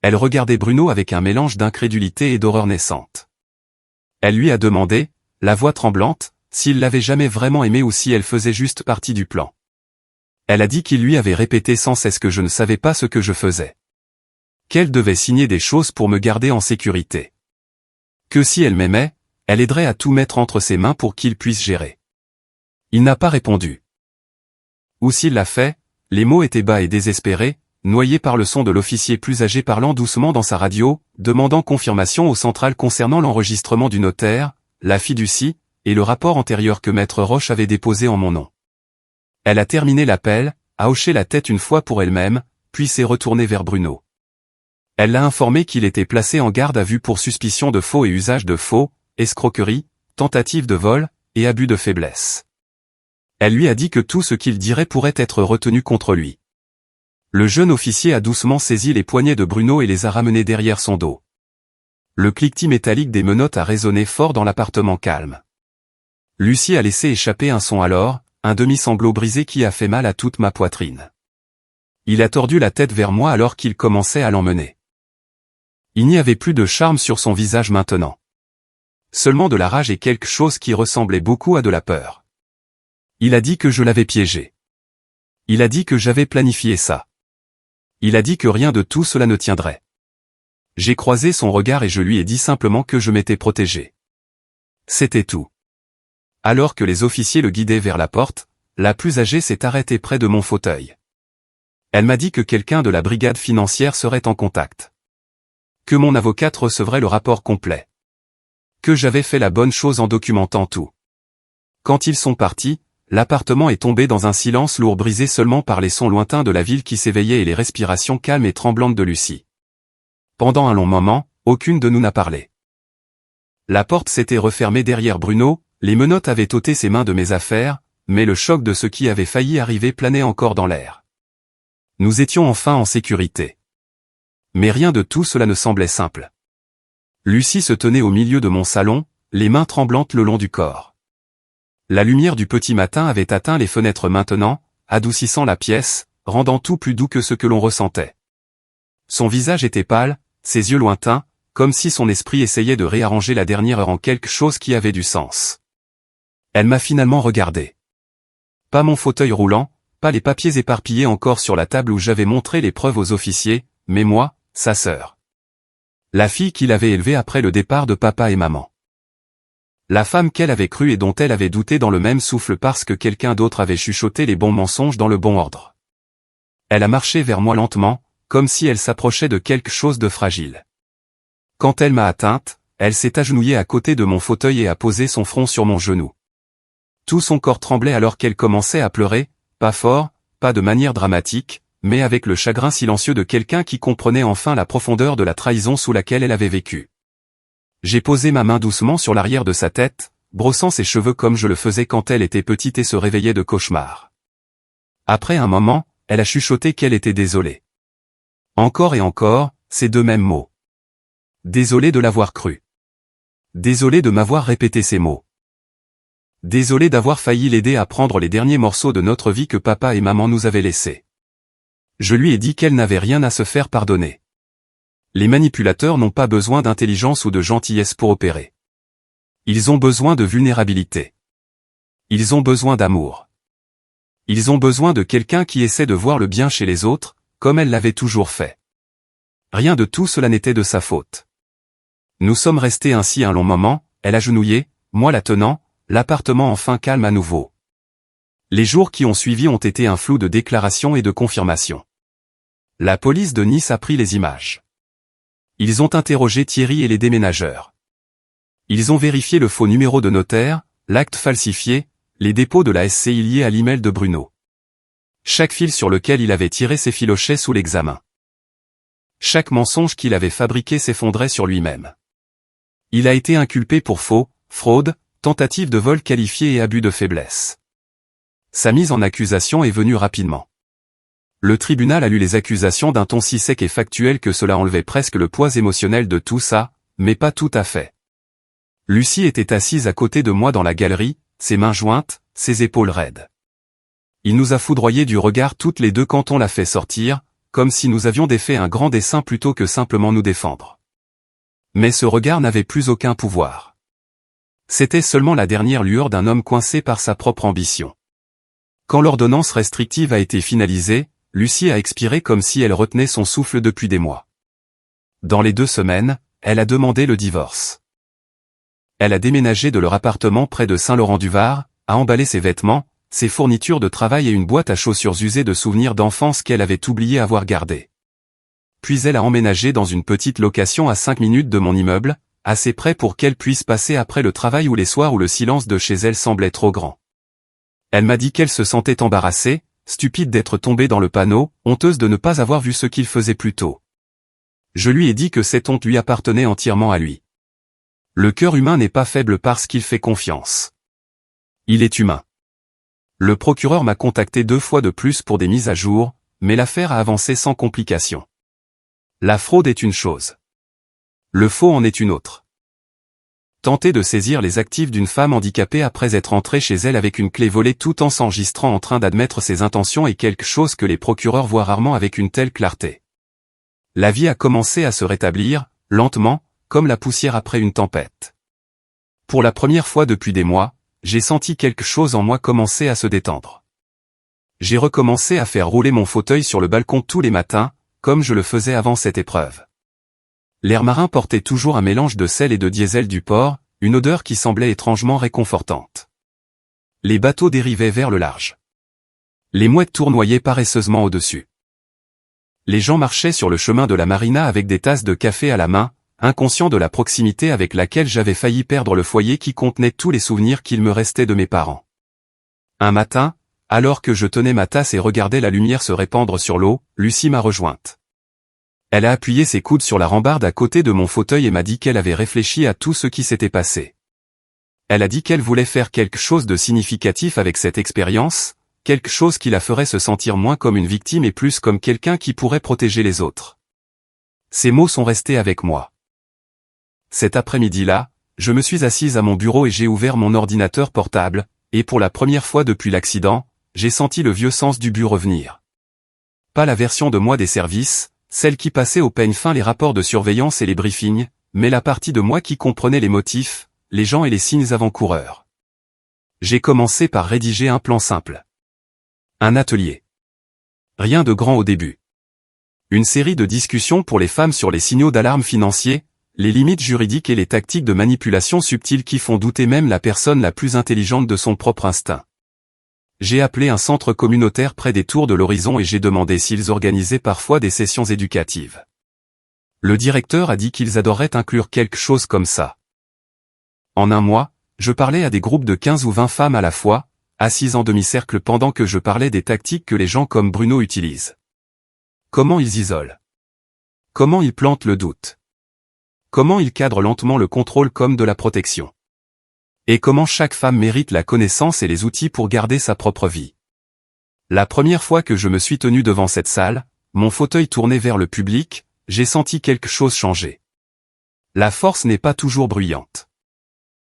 Elle regardait Bruno avec un mélange d'incrédulité et d'horreur naissante. Elle lui a demandé, la voix tremblante, s'il l'avait jamais vraiment aimée ou si elle faisait juste partie du plan. Elle a dit qu'il lui avait répété sans cesse que je ne savais pas ce que je faisais. Qu'elle devait signer des choses pour me garder en sécurité. Que si elle m'aimait, elle aiderait à tout mettre entre ses mains pour qu'il puisse gérer. Il n'a pas répondu. Ou s'il l'a fait, les mots étaient bas et désespérés, noyés par le son de l'officier plus âgé parlant doucement dans sa radio, demandant confirmation aux centrales concernant l'enregistrement du notaire, la fiducie, et le rapport antérieur que Maître Roche avait déposé en mon nom. Elle a terminé l'appel, a hoché la tête une fois pour elle-même, puis s'est retournée vers Bruno. Elle l'a informé qu'il était placé en garde à vue pour suspicion de faux et usage de faux, escroquerie, tentative de vol, et abus de faiblesse. Elle lui a dit que tout ce qu'il dirait pourrait être retenu contre lui. Le jeune officier a doucement saisi les poignets de Bruno et les a ramenés derrière son dos. Le cliquetis métallique des menottes a résonné fort dans l'appartement calme. Lucie a laissé échapper un son alors, un demi-sanglot brisé qui a fait mal à toute ma poitrine. Il a tordu la tête vers moi alors qu'il commençait à l'emmener. Il n'y avait plus de charme sur son visage maintenant. Seulement de la rage et quelque chose qui ressemblait beaucoup à de la peur. Il a dit que je l'avais piégé. Il a dit que j'avais planifié ça. Il a dit que rien de tout cela ne tiendrait. J'ai croisé son regard et je lui ai dit simplement que je m'étais protégé. C'était tout. Alors que les officiers le guidaient vers la porte, la plus âgée s'est arrêtée près de mon fauteuil. Elle m'a dit que quelqu'un de la brigade financière serait en contact. Que mon avocate recevrait le rapport complet. Que j'avais fait la bonne chose en documentant tout. Quand ils sont partis, l'appartement est tombé dans un silence lourd brisé seulement par les sons lointains de la ville qui s'éveillait et les respirations calmes et tremblantes de Lucie. Pendant un long moment, aucune de nous n'a parlé. La porte s'était refermée derrière Bruno, les menottes avaient ôté ses mains de mes affaires, mais le choc de ce qui avait failli arriver planait encore dans l'air. Nous étions enfin en sécurité. Mais rien de tout cela ne semblait simple. Lucie se tenait au milieu de mon salon, les mains tremblantes le long du corps. La lumière du petit matin avait atteint les fenêtres maintenant, adoucissant la pièce, rendant tout plus doux que ce que l'on ressentait. Son visage était pâle, ses yeux lointains, comme si son esprit essayait de réarranger la dernière heure en quelque chose qui avait du sens. Elle m'a finalement regardé. Pas mon fauteuil roulant, pas les papiers éparpillés encore sur la table où j'avais montré les preuves aux officiers, mais moi, sa sœur. La fille qu'il avait élevée après le départ de papa et maman. La femme qu'elle avait crue et dont elle avait douté dans le même souffle parce que quelqu'un d'autre avait chuchoté les bons mensonges dans le bon ordre. Elle a marché vers moi lentement, comme si elle s'approchait de quelque chose de fragile. Quand elle m'a atteinte, elle s'est agenouillée à côté de mon fauteuil et a posé son front sur mon genou. Tout son corps tremblait alors qu'elle commençait à pleurer, pas fort, pas de manière dramatique, mais avec le chagrin silencieux de quelqu'un qui comprenait enfin la profondeur de la trahison sous laquelle elle avait vécu. J'ai posé ma main doucement sur l'arrière de sa tête, brossant ses cheveux comme je le faisais quand elle était petite et se réveillait de cauchemars. Après un moment, elle a chuchoté qu'elle était désolée. Encore et encore, ces deux mêmes mots. Désolé de l'avoir cru. Désolé de m'avoir répété ces mots. Désolé d'avoir failli l'aider à prendre les derniers morceaux de notre vie que papa et maman nous avaient laissés. Je lui ai dit qu'elle n'avait rien à se faire pardonner. Les manipulateurs n'ont pas besoin d'intelligence ou de gentillesse pour opérer. Ils ont besoin de vulnérabilité. Ils ont besoin d'amour. Ils ont besoin de quelqu'un qui essaie de voir le bien chez les autres, comme elle l'avait toujours fait. Rien de tout cela n'était de sa faute. Nous sommes restés ainsi un long moment, elle agenouillée, moi la tenant, l'appartement enfin calme à nouveau. Les jours qui ont suivi ont été un flou de déclarations et de confirmations. La police de Nice a pris les images. Ils ont interrogé Thierry et les déménageurs. Ils ont vérifié le faux numéro de notaire, l'acte falsifié, les dépôts de la SCI liés à l'email de Bruno. Chaque fil sur lequel il avait tiré s'effilochait sous l'examen. Chaque mensonge qu'il avait fabriqué s'effondrait sur lui-même. Il a été inculpé pour faux, fraude, tentative de vol qualifié et abus de faiblesse. Sa mise en accusation est venue rapidement. Le tribunal a lu les accusations d'un ton si sec et factuel que cela enlevait presque le poids émotionnel de tout ça, mais pas tout à fait. Lucie était assise à côté de moi dans la galerie, ses mains jointes, ses épaules raides. Il nous a foudroyés du regard toutes les deux quand on l'a fait sortir, comme si nous avions défait un grand dessein plutôt que simplement nous défendre. Mais ce regard n'avait plus aucun pouvoir. C'était seulement la dernière lueur d'un homme coincé par sa propre ambition. Quand l'ordonnance restrictive a été finalisée, Lucie a expiré comme si elle retenait son souffle depuis des mois. Dans les 2 semaines, elle a demandé le divorce. Elle a déménagé de leur appartement près de Saint-Laurent-du-Var, a emballé ses vêtements, ses fournitures de travail et une boîte à chaussures usées de souvenirs d'enfance qu'elle avait oublié avoir gardées. Puis elle a emménagé dans une petite location à 5 minutes de mon immeuble, assez près pour qu'elle puisse passer après le travail ou les soirs où le silence de chez elle semblait trop grand. Elle m'a dit qu'elle se sentait embarrassée, stupide d'être tombée dans le panneau, honteuse de ne pas avoir vu ce qu'il faisait plus tôt. Je lui ai dit que cette honte lui appartenait entièrement à lui. Le cœur humain n'est pas faible parce qu'il fait confiance. Il est humain. Le procureur m'a contacté 2 fois de plus pour des mises à jour, mais l'affaire a avancé sans complication. La fraude est une chose. Le faux en est une autre. Tenter de saisir les actifs d'une femme handicapée après être entré chez elle avec une clé volée tout en s'enregistrant en train d'admettre ses intentions est quelque chose que les procureurs voient rarement avec une telle clarté. La vie a commencé à se rétablir, lentement, comme la poussière après une tempête. Pour la première fois depuis des mois, j'ai senti quelque chose en moi commencer à se détendre. J'ai recommencé à faire rouler mon fauteuil sur le balcon tous les matins, comme je le faisais avant cette épreuve. L'air marin portait toujours un mélange de sel et de diesel du port, une odeur qui semblait étrangement réconfortante. Les bateaux dérivaient vers le large. Les mouettes tournoyaient paresseusement au-dessus. Les gens marchaient sur le chemin de la marina avec des tasses de café à la main, inconscients de la proximité avec laquelle j'avais failli perdre le foyer qui contenait tous les souvenirs qu'il me restait de mes parents. Un matin, alors que je tenais ma tasse et regardais la lumière se répandre sur l'eau, Lucie m'a rejointe. Elle a appuyé ses coudes sur la rambarde à côté de mon fauteuil et m'a dit qu'elle avait réfléchi à tout ce qui s'était passé. Elle a dit qu'elle voulait faire quelque chose de significatif avec cette expérience, quelque chose qui la ferait se sentir moins comme une victime et plus comme quelqu'un qui pourrait protéger les autres. Ces mots sont restés avec moi. Cet après-midi-là, je me suis assise à mon bureau et j'ai ouvert mon ordinateur portable, et pour la première fois depuis l'accident, j'ai senti le vieux sens du but revenir. Pas la version de moi des services, celle qui passait au peigne fin les rapports de surveillance et les briefings, mais la partie de moi qui comprenait les motifs, les gens et les signes avant-coureurs. J'ai commencé par rédiger un plan simple. Un atelier. Rien de grand au début. Une série de discussions pour les femmes sur les signaux d'alarme financiers, les limites juridiques et les tactiques de manipulation subtiles qui font douter même la personne la plus intelligente de son propre instinct. J'ai appelé un centre communautaire près des Tours de l'Horizon et j'ai demandé s'ils organisaient parfois des sessions éducatives. Le directeur a dit qu'ils adoreraient inclure quelque chose comme ça. En un mois, je parlais à des groupes de 15 ou 20 femmes à la fois, assises en demi-cercle pendant que je parlais des tactiques que les gens comme Bruno utilisent. Comment ils isolent. Comment ils plantent le doute. Comment ils cadrent lentement le contrôle comme de la protection. Et comment chaque femme mérite la connaissance et les outils pour garder sa propre vie. La première fois que je me suis tenu devant cette salle, mon fauteuil tourné vers le public, j'ai senti quelque chose changer. La force n'est pas toujours bruyante.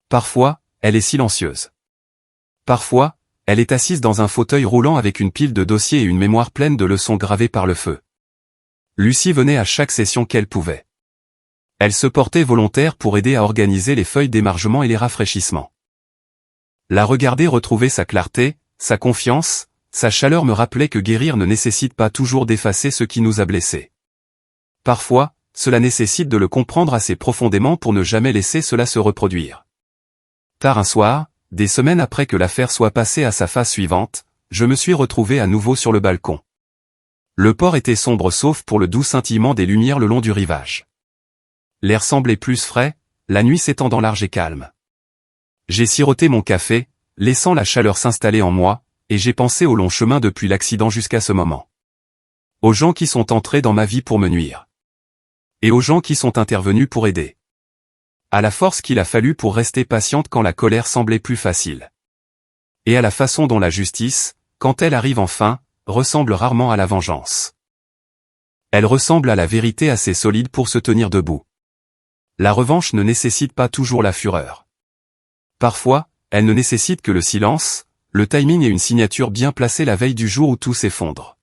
Parfois, elle est silencieuse. Parfois, elle est assise dans un fauteuil roulant avec une pile de dossiers et une mémoire pleine de leçons gravées par le feu. Lucie venait à chaque session qu'elle pouvait. Elle se portait volontaire pour aider à organiser les feuilles d'émargement et les rafraîchissements. La regarder retrouver sa clarté, sa confiance, sa chaleur me rappelait que guérir ne nécessite pas toujours d'effacer ce qui nous a blessés. Parfois, cela nécessite de le comprendre assez profondément pour ne jamais laisser cela se reproduire. Tard un soir, des semaines après que l'affaire soit passée à sa phase suivante, je me suis retrouvé à nouveau sur le balcon. Le port était sombre sauf pour le doux scintillement des lumières le long du rivage. L'air semblait plus frais, la nuit s'étendant large et calme. J'ai siroté mon café, laissant la chaleur s'installer en moi, et j'ai pensé au long chemin depuis l'accident jusqu'à ce moment. Aux gens qui sont entrés dans ma vie pour me nuire. Et aux gens qui sont intervenus pour aider. À la force qu'il a fallu pour rester patiente quand la colère semblait plus facile. Et à la façon dont la justice, quand elle arrive enfin, ressemble rarement à la vengeance. Elle ressemble à la vérité assez solide pour se tenir debout. La revanche ne nécessite pas toujours la fureur. Parfois, elle ne nécessite que le silence, le timing et une signature bien placée la veille du jour où tout s'effondre.